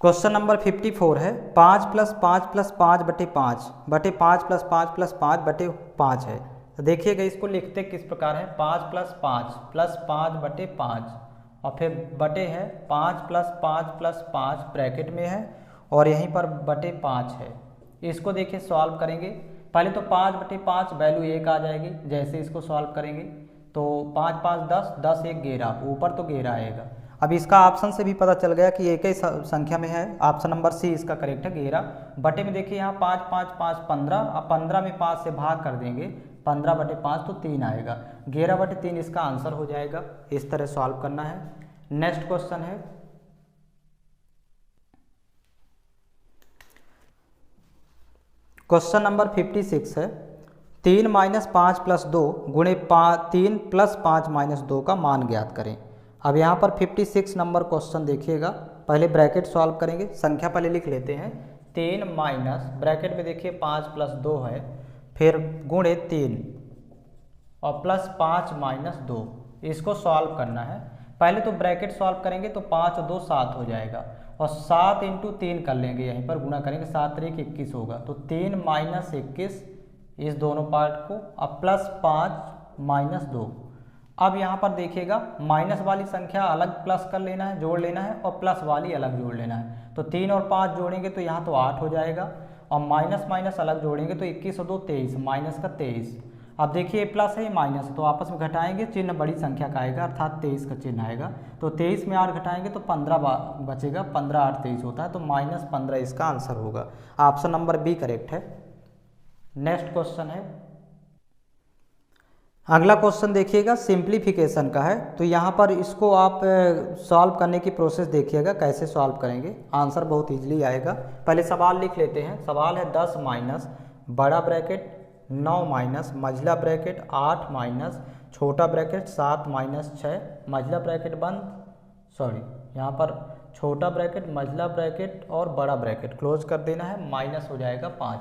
क्वेश्चन नंबर 54 है 5 प्लस 5 प्लस 5 बटे 5 बटे 5 प्लस 5 प्लस 5 बटे 5 है। तो देखिएगा इसको लिखते किस प्रकार है 5 प्लस 5 बटे 5 और फिर बटे है 5 प्लस 5 ब्रैकेट में है और यहीं पर बटे 5 है। इसको देखिए सॉल्व करेंगे, पहले तो 5/5 वैल्यू 1 आ जाएगी, जैसे इसको सॉल्व करेंगे तो 5 5 10, 10 1 11, ऊपर तो 11 आएगा। अब इसका ऑप्शन से भी पता चल गया कि एक ही संख्या में है, ऑप्शन नंबर सी इसका करेक्ट है 11। बटे में देखिए यहाँ 5 5 5 15, अब 15 में 5 से भाग कर देंगे, 15 बटे 5 तो 3 आएगा, 11 बटे 3 इसका आंसर हो जाएगा। इस तरह सॉल्व करना है। नेक्स्ट क्वेश्चन है क्वेश्चन नंबर 56 है 3 - 5 + 2 गुणे 3 + 5 - 2 का मान ज्ञात करें। अब यहाँ पर 56 नंबर क्वेश्चन देखिएगा, पहले ब्रैकेट सॉल्व करेंगे, संख्या पहले लिख लेते हैं। 3 माइनस ब्रैकेट में देखिए 5 + 2 है, फिर गुणे 3 और प्लस 5 - 2, इसको सॉल्व करना है। पहले तो ब्रैकेट सॉल्व करेंगे तो 5 और 2 7 हो जाएगा, और 7 × 3 कर लेंगे, यहीं पर गुणा करेंगे, 7 3 21 होगा, तो 3 - 21 इस दोनों पार्ट को, अब प्लस 5 - 2। अब यहाँ पर देखिएगा माइनस वाली संख्या अलग प्लस कर लेना है, जोड़ लेना है, और प्लस वाली अलग जोड़ लेना है। तो 3 और 5 जोड़ेंगे तो यहाँ तो 8 हो जाएगा, और माइनस माइनस अलग जोड़ेंगे तो 21 और 2 23, माइनस का 23। अब देखिए प्लस है माइनस, तो आपस में घटाएंगे, चिन्ह बड़ी संख्या का आएगा, अर्थात 23 का चिन्ह आएगा। तो 23 में 8 घटाएंगे तो 15 बचेगा, 15 8 23 होता है, तो -15 इसका आंसर होगा। ऑप्शन नंबर बी करेक्ट है। नेक्स्ट क्वेश्चन है, अगला क्वेश्चन देखिएगा सिंप्लीफिकेशन का है, तो यहाँ पर इसको आप सॉल्व करने की प्रोसेस देखिएगा कैसे सॉल्व करेंगे, आंसर बहुत इजीली आएगा। पहले सवाल लिख लेते हैं। सवाल है 10 माइनस बड़ा ब्रैकेट 9 माइनस मझला ब्रैकेट 8 माइनस छोटा ब्रैकेट 7 माइनस 6 मझला ब्रैकेट बंद, सॉरी यहाँ पर छोटा ब्रैकेट मझला ब्रैकेट और बड़ा ब्रैकेट क्लोज कर देना है, माइनस हो जाएगा 5।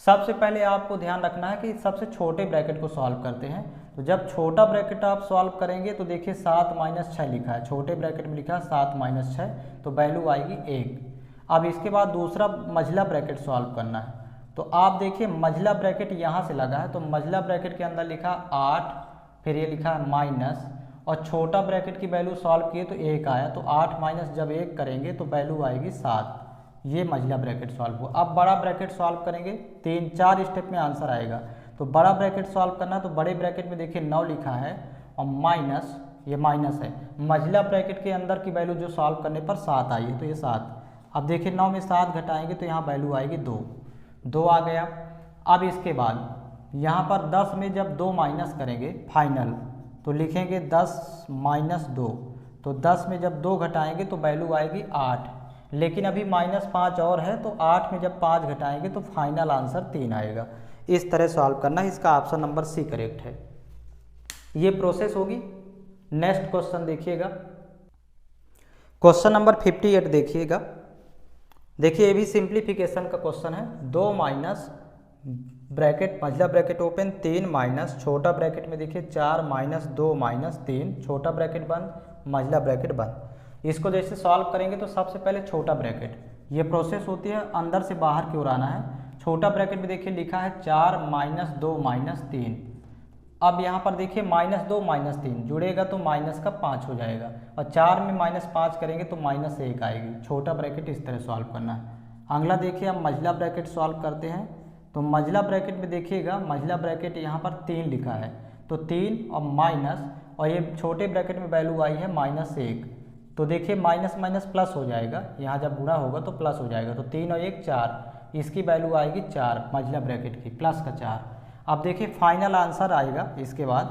सबसे पहले आपको ध्यान रखना है कि सबसे छोटे ब्रैकेट को सॉल्व करते हैं। तो जब छोटा ब्रैकेट आप सॉल्व करेंगे तो देखिए 7 - 6 लिखा है, छोटे ब्रैकेट में लिखा है 7 - 6, तो वैल्यू आएगी 1। अब इसके बाद दूसरा मझला ब्रैकेट सॉल्व करना है, तो आप देखिए मझला ब्रैकेट यहाँ से लगा है, तो मझला ब्रैकेट के अंदर लिखा 8, फिर ये लिखा है माइनस, और छोटा ब्रैकेट की वैल्यू सॉल्व किए तो 1 आया, तो 8 माइनस जब 1 करेंगे तो वैल्यू आएगी 7। ये मझला ब्रैकेट सॉल्व हुआ। अब बड़ा ब्रैकेट सॉल्व करेंगे, 3 4 स्टेप में आंसर आएगा। तो बड़ा ब्रैकेट सॉल्व करना, तो बड़े ब्रैकेट में देखिए 9 लिखा है और माइनस, ये माइनस है, मझला ब्रैकेट के अंदर की वैल्यू जो सॉल्व करने पर 7 आई है, तो ये 7। अब देखिए 9 में 7 घटाएंगे तो यहाँ वैल्यू आएगी 2 आ गया। अब इसके बाद यहाँ पर 10 में जब 2 माइनस करेंगे फाइनल, तो लिखेंगे 10 - 2, तो 10 में जब 2 घटाएंगे तो वैल्यू आएगी 8, लेकिन अभी -5 और है, तो 8 में जब 5 घटाएंगे तो फाइनल आंसर 3 आएगा। इस तरह सॉल्व करना है, इसका ऑप्शन नंबर सी करेक्ट है। ये प्रोसेस होगी। नेक्स्ट क्वेश्चन देखिएगा, क्वेश्चन नंबर 58 देखिएगा। देखिए ये भी सिंप्लीफिकेशन का क्वेश्चन है। 2 माइनस ब्रैकेट मझला ब्रैकेट ओपन 3 माइनस छोटा ब्रैकेट में देखिए 4 - 2 - 3 छोटा ब्रैकेट बंद मझला ब्रैकेट बंद। इसको जैसे सॉल्व करेंगे तो सबसे पहले छोटा ब्रैकेट, ये प्रोसेस होती है, अंदर से बाहर की ओर आना है। छोटा ब्रैकेट में देखिए लिखा है 4 - 2 - 3। अब यहाँ पर देखिए -2 - 3 जुड़ेगा तो माइनस का 5 हो जाएगा, और 4 में -5 करेंगे तो -1 आएगी। छोटा ब्रैकेट इस तरह सॉल्व करना है। अगला देखिए अब मझला ब्रैकेट सॉल्व करते हैं। तो मझला ब्रैकेट में देखिएगा मझला ब्रैकेट यहाँ पर 3 लिखा है, तो 3 और माइनस, और ये छोटे ब्रैकेट में वैल्यू आई है -1, तो देखिए माइनस माइनस प्लस हो जाएगा, यहाँ जब गुणा होगा तो प्लस हो जाएगा, तो 3 और 1 4, इसकी वैल्यू आएगी 4 मझला ब्रैकेट की, प्लस का 4। अब देखिए फाइनल आंसर आएगा इसके बाद,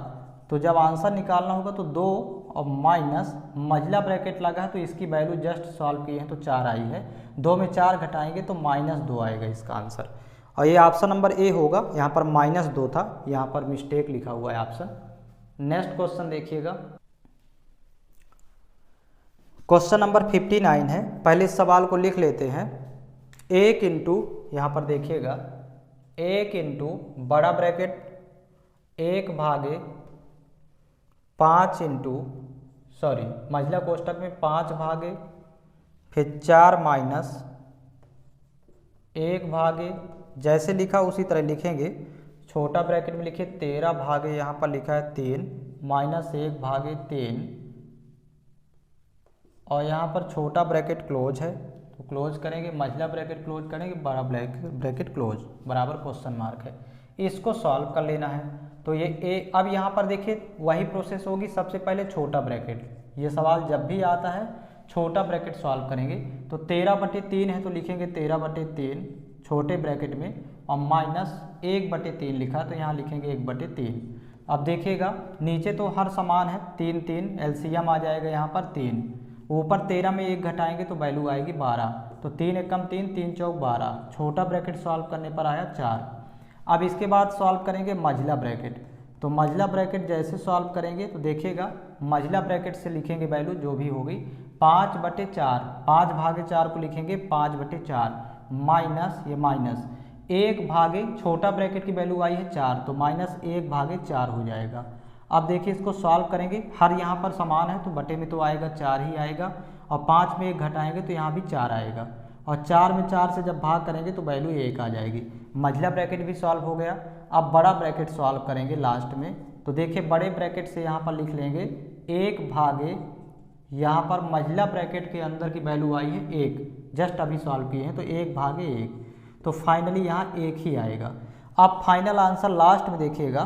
तो जब आंसर निकालना होगा तो 2 और माइनस मझला ब्रैकेट लगा है, तो इसकी वैल्यू जस्ट सॉल्व किए हैं तो 4 आई है। 2 में 4 घटाएंगे तो -2 आएगा इसका आंसर, और ये ऑप्शन नंबर ए होगा। यहाँ पर -2 था, यहाँ पर मिस्टेक लिखा हुआ है ऑप्शन। नेक्स्ट क्वेश्चन देखिएगा, क्वेश्चन नंबर 59 है। पहले इस सवाल को लिख लेते हैं। 1 इंटू, यहाँ पर देखिएगा 1 इंटू बड़ा ब्रैकेट 1/5 इंटू, सॉरी मझला कोष्टक में 5/, फिर 4 माइनस 1/, जैसे लिखा उसी तरह लिखेंगे। छोटा ब्रैकेट में लिखिए 13/, यहाँ पर लिखा है 3 माइनस 1/3, और यहाँ पर छोटा ब्रैकेट क्लोज है तो क्लोज करेंगे, मझला ब्रैकेट क्लोज करेंगे, बड़ा ब्रैकेट क्लोज, बराबर क्वेश्चन मार्क है। इसको सॉल्व कर लेना है। तो ये ए, अब यहाँ पर देखिए वही प्रोसेस होगी, सबसे पहले छोटा ब्रैकेट, ये सवाल जब भी आता है छोटा ब्रैकेट सॉल्व करेंगे। तो 13/3 है तो लिखेंगे 13/3 छोटे ब्रैकेट में, और माइनस 1/3 लिखा तो यहाँ लिखेंगे 1/3। अब देखिएगा नीचे तो हर समान है, 3 3 एलसीएम आ जाएगा यहाँ पर 3, ऊपर 13 में 1 घटाएंगे तो वैल्यू आएगी 12, तो 3 एकम 3, 3 चौक 12, छोटा ब्रैकेट सॉल्व करने पर आया 4। अब इसके बाद सॉल्व करेंगे मझला ब्रैकेट। तो मझला ब्रैकेट जैसे सॉल्व करेंगे तो देखिएगा मझला ब्रैकेट से लिखेंगे वैल्यू जो भी होगी 5/4, 5 भागे 4 को लिखेंगे 5/4, माइनस ये माइनस 1 भागे छोटा ब्रैकेट की वैल्यू आई है 4, तो माइनस 1/4 हो जाएगा। अब देखिए इसको सॉल्व करेंगे, हर यहाँ पर समान है तो बटे में तो आएगा 4 ही आएगा, और 5 में 1 घटाएंगे तो यहाँ भी 4 आएगा, और 4 में 4 से जब भाग करेंगे तो वैल्यू 1 आ जाएगी। मझला ब्रैकेट भी सॉल्व हो गया। अब बड़ा ब्रैकेट सॉल्व करेंगे लास्ट में। तो देखिए बड़े ब्रैकेट से यहाँ पर लिख लेंगे 1 भागे, यहाँ पर मझला ब्रैकेट के अंदर की वैल्यू आई है 1, जस्ट अभी सॉल्व किए हैं तो 1/1, तो फाइनली यहाँ 1 ही आएगा। अब फाइनल आंसर लास्ट में देखिएगा,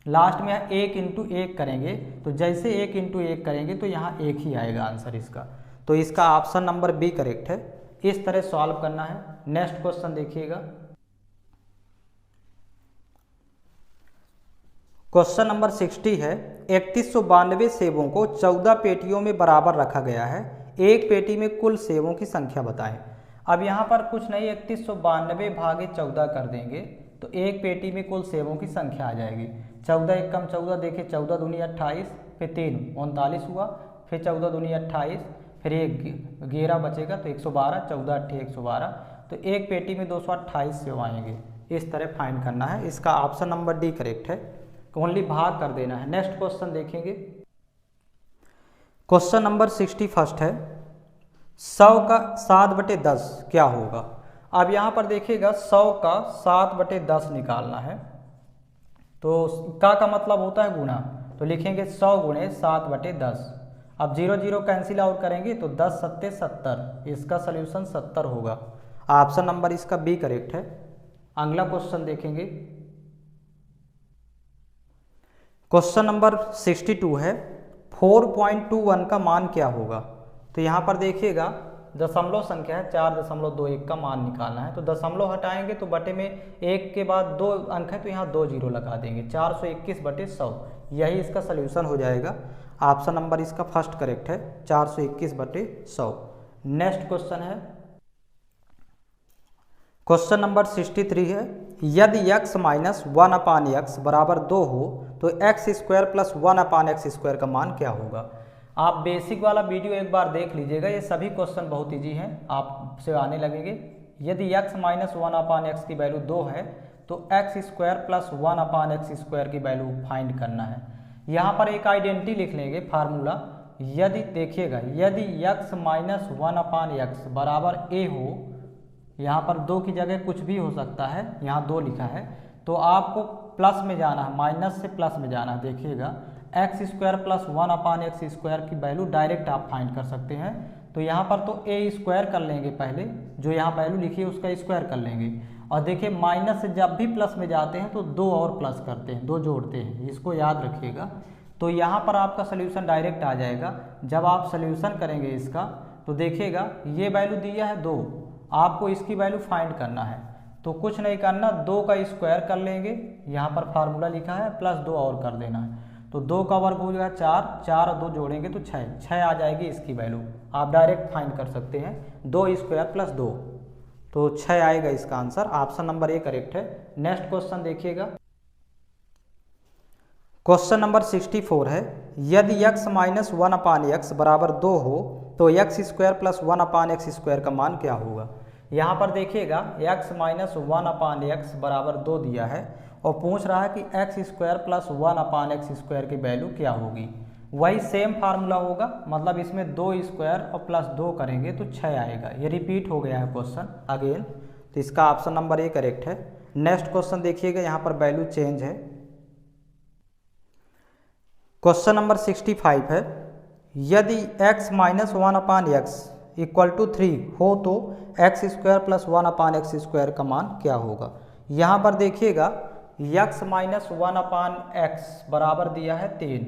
लास्ट में 1 × 1 करेंगे तो जैसे 1 × 1 करेंगे तो यहाँ 1 ही आएगा आंसर इसका। तो इसका ऑप्शन नंबर बी करेक्ट है। इस तरह सॉल्व करना है। नेक्स्ट क्वेश्चन देखिएगा, क्वेश्चन नंबर 60 है 3192 सेबों को 14 पेटियों में बराबर रखा गया है, एक पेटी में कुल सेबों की संख्या बताएं। अब यहाँ पर कुछ नहीं, 3192 भागे 14 कर देंगे तो एक पेटी में कुल सेबों की संख्या आ जाएगी। 14 एकम 14, देखिए 14 दूनी 28, फिर 3 39 हुआ, फिर 14 दूनी 28, फिर 1 11 बचेगा तो 112, 14 8 112, तो एक पेटी में 228 सेब आएंगे। इस तरह फाइंड करना है। इसका ऑप्शन नंबर डी करेक्ट है, ओनली भाग कर देना है। नेक्स्ट क्वेश्चन देखेंगे, क्वेश्चन नंबर 61 है 100 का 7/10 क्या होगा। अब यहाँ पर देखिएगा 100 का 7/10 निकालना है, तो का मतलब होता है गुणा, तो लिखेंगे 100 × 7/10। अब 0 0 कैंसिल आउट करेंगे तो 10 7 70, इसका सोल्यूशन 70 होगा। ऑप्शन नंबर इसका बी करेक्ट है। अगला क्वेश्चन देखेंगे, क्वेश्चन नंबर 62 है 4.21 का मान क्या होगा। तो यहाँ पर देखिएगा दशमलव संख्या है, 4.21 का मान निकालना है। तो दशमलव हटाएंगे तो बटे में 1 के बाद 2 अंक है तो यहाँ 2 जीरो लगा देंगे, 421/100, यही इसका सोल्यूशन हो जाएगा। ऑप्शन नंबर इसका फर्स्ट करेक्ट है, 421/100। नेक्स्ट क्वेश्चन है, क्वेश्चन नंबर 63 है यदि x - 1/x बराबर 2 हो तो x² + 1/x² का मान क्या होगा। आप बेसिक वाला वीडियो एक बार देख लीजिएगा, ये सभी क्वेश्चन बहुत इजी हैं, आपसे आने लगेंगे। यदि x - 1/x की वैल्यू 2 है तो x² + 1/x² की वैल्यू फाइंड करना है। यहाँ पर एक आइडेंटिटी लिख लेंगे फार्मूला, यदि देखिएगा यदि x - 1/x बराबर a हो, यहाँ पर 2 की जगह कुछ भी हो सकता है, यहाँ 2 लिखा है तो आपको प्लस में जाना है, माइनस से प्लस में जाना है। देखिएगा x² + 1/x² की वैल्यू डायरेक्ट आप फाइंड कर सकते हैं। तो यहाँ पर तो a² कर लेंगे, पहले जो यहाँ वैल्यू लिखी है उसका स्क्वायर कर लेंगे, और देखिए माइनस से जब भी प्लस में जाते हैं तो 2 और प्लस करते हैं, 2 जोड़ते हैं, इसको याद रखिएगा। तो यहाँ पर आपका सोल्यूशन डायरेक्ट आ जाएगा। जब आप सोल्यूशन करेंगे इसका तो देखिएगा ये वैल्यू दिया है 2, आपको इसकी वैल्यू फाइंड करना है। तो कुछ नहीं करना, 2 का स्क्वायर कर लेंगे, यहाँ पर फार्मूला लिखा है, प्लस 2 और कर देना है। तो 2 का वर्ग हो जाएगा 4, 4 और 2 जोड़ेंगे तो 6 आ जाएगी इसकी वैल्यू। आप डायरेक्ट फाइंड कर सकते हैं, 2² + 2, तो 6 आएगा इसका answer. Option number A correct है। नेक्स्ट क्वेश्चन देखिएगा, क्वेश्चन नंबर 64 है यदि x - 1/x बराबर 2 हो तो x² + 1/x² का मान क्या होगा। यहाँ पर देखिएगा x - 1/x बराबर 2 दिया है और पूछ रहा है कि x² + 1/x² की वैल्यू क्या होगी। वही सेम फार्मूला होगा, मतलब इसमें 2² और प्लस 2 करेंगे तो 6 आएगा। ये रिपीट हो गया है क्वेश्चन अगेन, तो इसका ऑप्शन नंबर ए करेक्ट है। नेक्स्ट क्वेश्चन देखिएगा, यहाँ पर वैल्यू चेंज है। क्वेश्चन नंबर 65 है यदि x - 1/x = 3 हो तो x² + 1/x² का मान क्या होगा। यहाँ पर देखिएगा यक्स माइनस 1/x बराबर दिया है 3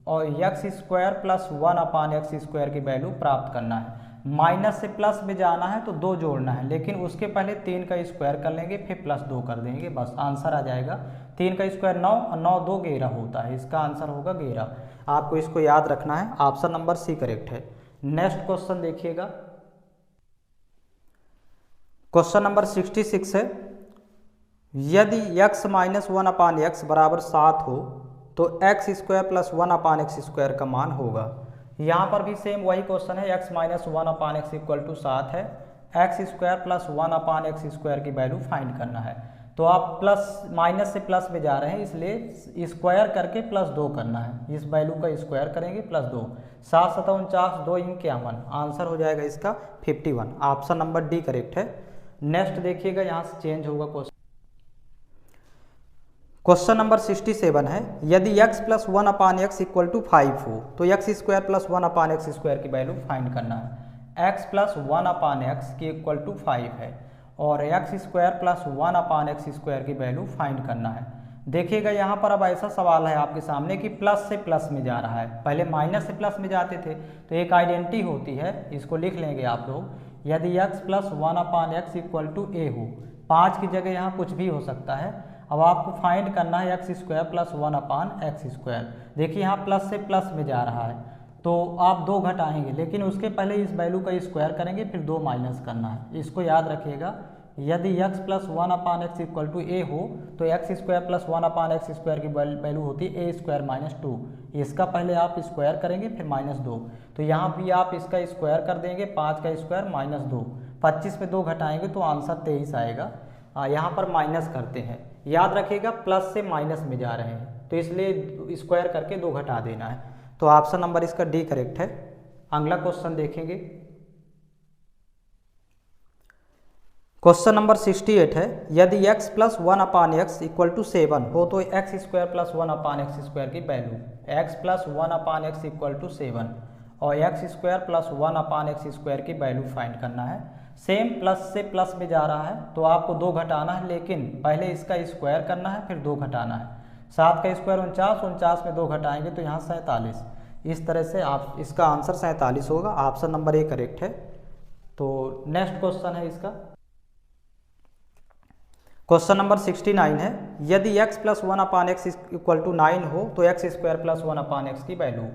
और यक्स स्क्वायर प्लस 1/x² की वैल्यू प्राप्त करना है। माइनस से प्लस में जाना है तो 2 जोड़ना है, लेकिन उसके पहले 3 का स्क्वायर कर लेंगे फिर प्लस 2 कर देंगे, बस आंसर आ जाएगा। 3 का स्क्वायर 9 और 9 2 11 होता है, इसका आंसर होगा 11। आपको इसको याद रखना है। ऑप्शन नंबर सी करेक्ट है। नेक्स्ट क्वेश्चन देखिएगा, क्वेश्चन नंबर 66 है, यदि x माइनस 1/x बराबर 7 हो तो x स्क्वायर प्लस 1/x² का मान होगा। यहाँ पर भी सेम वही क्वेश्चन है, x minus 1/x equal to 7 है, x स्क्वायर प्लस 1/x² की वैल्यू फाइंड करना है। तो आप प्लस माइनस से प्लस में जा रहे हैं, इसलिए स्क्वायर करके प्लस 2 करना है। इस वैल्यू का स्क्वायर करेंगे प्लस 2, 7 7 49, 2 51, आंसर हो जाएगा इसका 51। ऑप्शन नंबर डी करेक्ट है। नेक्स्ट देखिएगा, यहाँ से चेंज होगा क्वेश्चन। क्वेश्चन नंबर 67 है, यदि x plus 1/x equal to 5 हो तो x स्क्वायर प्लस 1/x² की वैल्यू फाइंड करना है। x प्लस 1/x की इक्वल टू 5 है और x स्क्वायर प्लस 1/x² की वैल्यू फाइंड करना है। देखिएगा यहाँ पर अब ऐसा सवाल है आपके सामने कि प्लस से प्लस में जा रहा है, पहले माइनस से प्लस में जाते थे तो एक आइडेंटिटी होती है, इसको लिख लेंगे आप लोग। यदि x plus 1/x equal to a हो, 5 की जगह यहाँ कुछ भी हो सकता है। अब आपको फाइंड करना है x स्क्वायर प्लस 1/x²। देखिए यहाँ प्लस से प्लस में जा रहा है तो आप 2 घटाएंगे, लेकिन उसके पहले इस वैल्यू का स्क्वायर करेंगे फिर 2 माइनस करना है। इसको याद रखिएगा, यदि x plus 1/x equal to a हो तो x स्क्वायर प्लस 1/x² की वैल्यू होती है a² माइनस 2। इसका पहले आप स्क्वायर करेंगे फिर माइनस 2, तो यहाँ भी आप इसका स्क्वायर कर देंगे, 5 का स्क्वायर माइनस 2, 25 में 2 घटाएंगे तो आंसर 23 आएगा। यहाँ पर माइनस करते हैं, याद रखिएगा प्लस से माइनस में जा रहे हैं तो इसलिए स्क्वायर करके 2 घटा देना है। तो ऑप्शन नंबर इसका डी करेक्ट है। अगला क्वेश्चन देखेंगे, क्वेश्चन नंबर 68 है, यदि x plus 1/x equal to 7 हो तो x स्क्वायर प्लस 1/x² की value, x plus 1/x equal to 7 और x स्क्वायर प्लस 1/x² की वैल्यू फाइंड करना है। सेम प्लस से प्लस में जा रहा है तो आपको 2 घटाना है, लेकिन पहले इसका स्क्वायर करना है फिर 2 घटाना है। 7 का स्क्वायर 49, 49 में 2 घटाएंगे तो यहाँ 47। इस तरह से आप इसका आंसर 47 होगा। ऑप्शन नंबर ए करेक्ट है। तो नेक्स्ट क्वेश्चन है इसका, क्वेश्चन नंबर 69 है, यदि x plus 1/x equal to 9 हो तो x स्क्वायर प्लस 1/x की value,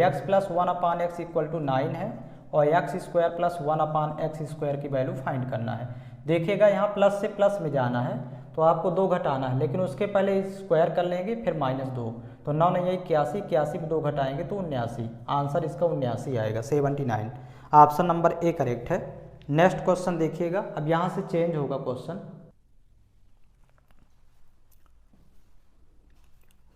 x plus 1/x equal to 9 है और x स्क्वायर प्लस 1/x² की वैल्यू फाइंड करना है। देखिएगा यहाँ प्लस से प्लस में जाना है तो आपको 2 घटाना है, लेकिन उसके पहले स्क्वायर कर लेंगे फिर माइनस 2, तो 9 नहीं 81, 81 में 2 घटाएंगे तो 79, आंसर इसका 79 आएगा, 79। ऑप्शन नंबर ए करेक्ट है। नेक्स्ट क्वेश्चन देखिएगा, अब यहाँ से चेंज होगा क्वेश्चन।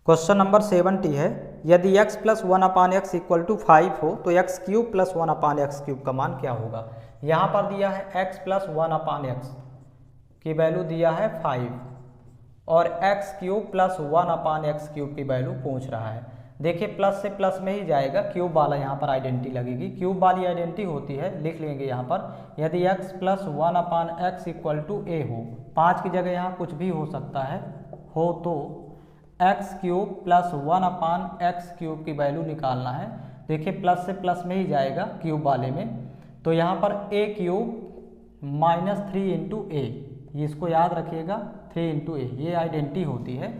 क्वेश्चन नंबर 70 है, यदि x plus 1/x equal to 5 हो तो x क्यूब प्लस 1/x³ का मान क्या होगा। यहाँ पर दिया है x प्लस 1/x की वैल्यू दिया है 5 और x क्यूब प्लस 1/x³ की वैल्यू पूछ रहा है। देखिए प्लस से प्लस में ही जाएगा, क्यूब वाला यहाँ पर आइडेंटिटी लगेगी, क्यूब वाली आइडेंटिटी होती है, लिख लेंगे यहाँ पर। यदि x plus 1/x equal to a हो, 5 की जगह यहाँ कुछ भी हो सकता है, हो तो x क्यूब प्लस 1/x³ की वैल्यू निकालना है। देखिए प्लस से प्लस में ही जाएगा क्यूब वाले में, तो यहाँ पर a क्यूब माइनस 3 इंटू ए, इसको याद रखिएगा, 3 इंटू ए ये आइडेंटिटी होती है।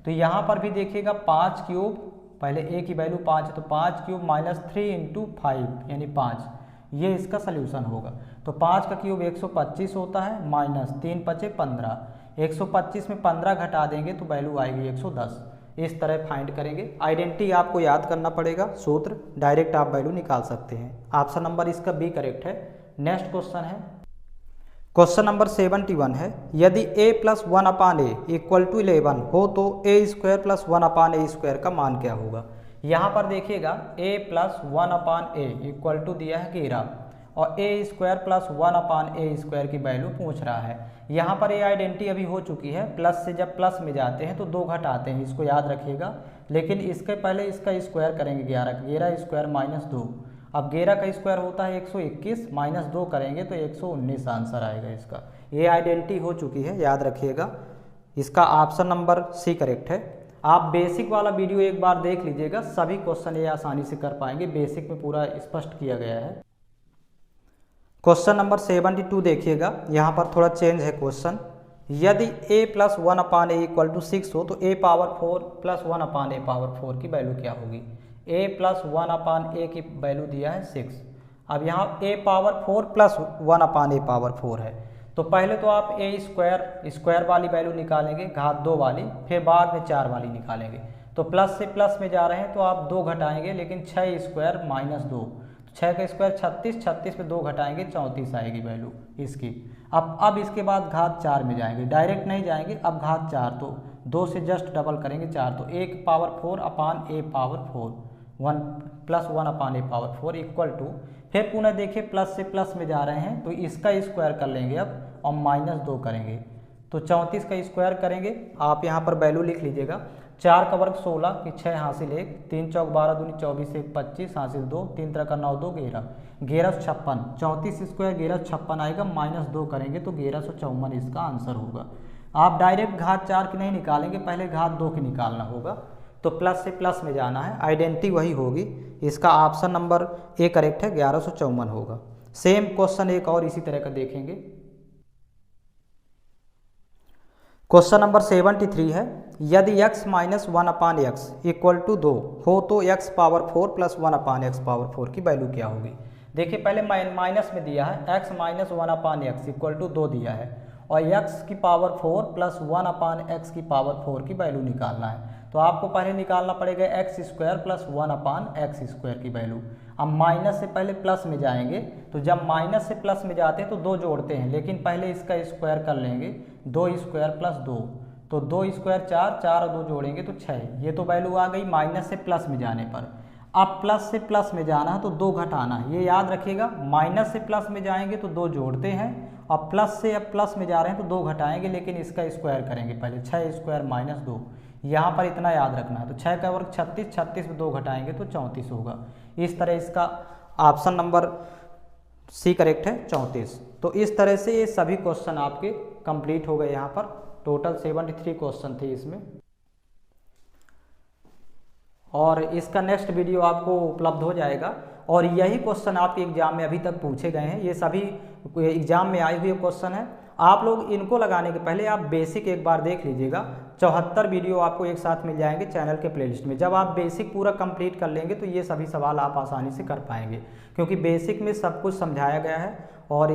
तो यहाँ पर भी देखिएगा 5 क्यूब, पहले a की वैल्यू 5 है तो 5 क्यूब माइनस 3 इंटू 5 यानी 5, ये इसका सल्यूशन होगा। तो 5 का क्यूब 125 होता है, माइनस 3 5 15, 125 में 15 घटा देंगे तो वैल्यू आएगी 110। इस तरह फाइंड करेंगे, आइडेंटिटी आपको याद करना पड़ेगा, सूत्र डायरेक्ट आप वैल्यू निकाल सकते हैं। ऑप्शन नंबर इसका बी करेक्ट है। नेक्स्ट क्वेश्चन है, क्वेश्चन नंबर 71 है, यदि a plus 1/a equal to 11 हो तो a स्क्वायर प्लस 1/a² का मान क्या होगा। यहाँ पर देखिएगा a plus 1/a equal to दिया है 11 और a स्क्वायर प्लस 1/a² की वैल्यू पूछ रहा है। यहाँ पर ये आइडेंटिटी अभी हो चुकी है, प्लस से जब प्लस में जाते हैं तो 2 घटाते हैं, इसको याद रखिएगा, लेकिन इसके पहले इसका स्क्वायर करेंगे 11 स्क्वायर माइनस 2। अब 11 का स्क्वायर होता है 121, माइनस 2 करेंगे तो 119 आंसर आएगा इसका। ये आइडेंटिटी हो चुकी है, याद रखिएगा। इसका ऑप्शन नंबर सी करेक्ट है। आप बेसिक वाला वीडियो एक बार देख लीजिएगा, सभी क्वेश्चन ये आसानी से कर पाएंगे, बेसिक में पूरा स्पष्ट किया गया है। क्वेश्चन नंबर 72 देखिएगा, यहाँ पर थोड़ा चेंज है क्वेश्चन। यदि a plus 1/a equal to 6 हो तो a power 4 plus 1/a power 4 की वैल्यू क्या होगी। a प्लस 1/a की वैल्यू दिया है 6। अब यहाँ a power 4 plus 1/a power 4 है, तो पहले तो आप a स्क्वायर वाली वैल्यू निकालेंगे, घात 2 वाली, फिर बाद में 4 वाली निकालेंगे। तो प्लस से प्लस में जा रहे हैं तो आप 2 घटाएंगे, लेकिन 6 स्क्वायर माइनस 2, 6 का स्क्वायर 36, 36 में 2 घटाएंगे 34 आएगी वैल्यू इसकी। अब इसके बाद घात 4 में जाएंगे, डायरेक्ट नहीं जाएंगे, अब घात 4, तो 2 से जस्ट डबल करेंगे 4, तो 1 power 4 upon a power 4, 1 plus 1/a power 4 equal to, फिर पुनः देखिए प्लस से प्लस में जा रहे हैं तो इसका स्क्वायर कर लेंगे अब और माइनस 2 करेंगे, तो 34 का स्क्वायर करेंगे। आप यहाँ पर वैल्यू लिख लीजिएगा, 4 का वर्ग 16 की 6 हासिल 1, 3 चौक 12 दूनी 24 1 25 हासिल 2, 3 तरह का 9 2 11, 1156, 34 स्क्वायर 1156 आएगा, माइनस 2 करेंगे तो 1154 इसका आंसर होगा। आप डायरेक्ट घात 4 की नहीं निकालेंगे, पहले घात 2 की निकालना होगा, तो प्लस से प्लस में जाना है, आइडेंटिटी वही होगी। इसका ऑप्शन नंबर ए करेक्ट है, 1154 होगा। सेम क्वेश्चन एक और इसी तरह का देखेंगे। क्वेश्चन नंबर 73 है, यदि x minus 1/x equal to 2 हो तो x power 4 plus 1/x power 4 की वैल्यू क्या होगी। देखिए पहले माइनस में दिया है, x minus 1/x equal to 2 दिया है, और x की पावर 4 प्लस 1/x की पावर 4 की वैल्यू निकालना है। तो आपको पहले निकालना पड़ेगा x square plus 1/x square की वैल्यू। अब माइनस से पहले प्लस में जाएंगे, तो जब माइनस से प्लस में जाते हैं तो 2 जोड़ते हैं, लेकिन पहले इसका स्क्वायर कर लेंगे, 2 स्क्वायर प्लस 2, तो 2 स्क्वायर 4, 4 और 2 जोड़ेंगे तो 6। ये तो वैल्यू आ गई माइनस से प्लस में जाने पर। अब प्लस से प्लस में जाना है तो 2 घटाना है, ये याद रखिएगा। माइनस से प्लस में जाएंगे तो 2 जोड़ते हैं, और प्लस से अब प्लस में जा रहे हैं तो 2 घटाएंगे, लेकिन इसका स्क्वायर करेंगे पहले, 6 स्क्वायर माइनस 2, यहाँ पर इतना याद रखना है। तो 6 का वर्ग 36, 36 में 2 घटाएंगे तो 34 होगा। इस तरह इसका ऑप्शन नंबर सी करेक्ट है, 34। तो इस तरह से ये सभी क्वेश्चन आपके कंप्लीट हो गए। यहाँ पर टोटल 73 क्वेश्चन थे इसमें, और इसका नेक्स्ट वीडियो आपको उपलब्ध हो जाएगा। और यही क्वेश्चन आपके एग्जाम में अभी तक पूछे गए हैं, ये सभी एग्जाम में आए हुए क्वेश्चन हैं। आप लोग इनको लगाने के पहले आप बेसिक एक बार देख लीजिएगा, 74 वीडियो आपको एक साथ मिल जाएंगे चैनल के प्लेलिस्ट में। जब आप बेसिक पूरा कंप्लीट कर लेंगे तो ये सभी सवाल आप आसानी से कर पाएंगे, क्योंकि बेसिक में सब कुछ समझाया गया है, और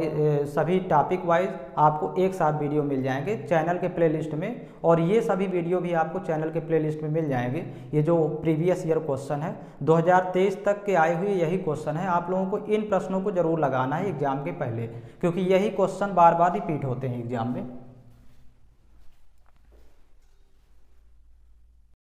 सभी टॉपिक वाइज आपको एक साथ वीडियो मिल जाएंगे चैनल के प्लेलिस्ट में। और ये सभी वीडियो भी आपको चैनल के प्लेलिस्ट में मिल जाएंगे। ये जो प्रीवियस ईयर क्वेश्चन है 2023 तक के आए हुए यही क्वेश्चन है। आप लोगों को इन प्रश्नों को जरूर लगाना है एग्जाम के पहले, क्योंकि यही क्वेश्चन बार बार रिपीट होते हैं एग्जाम में।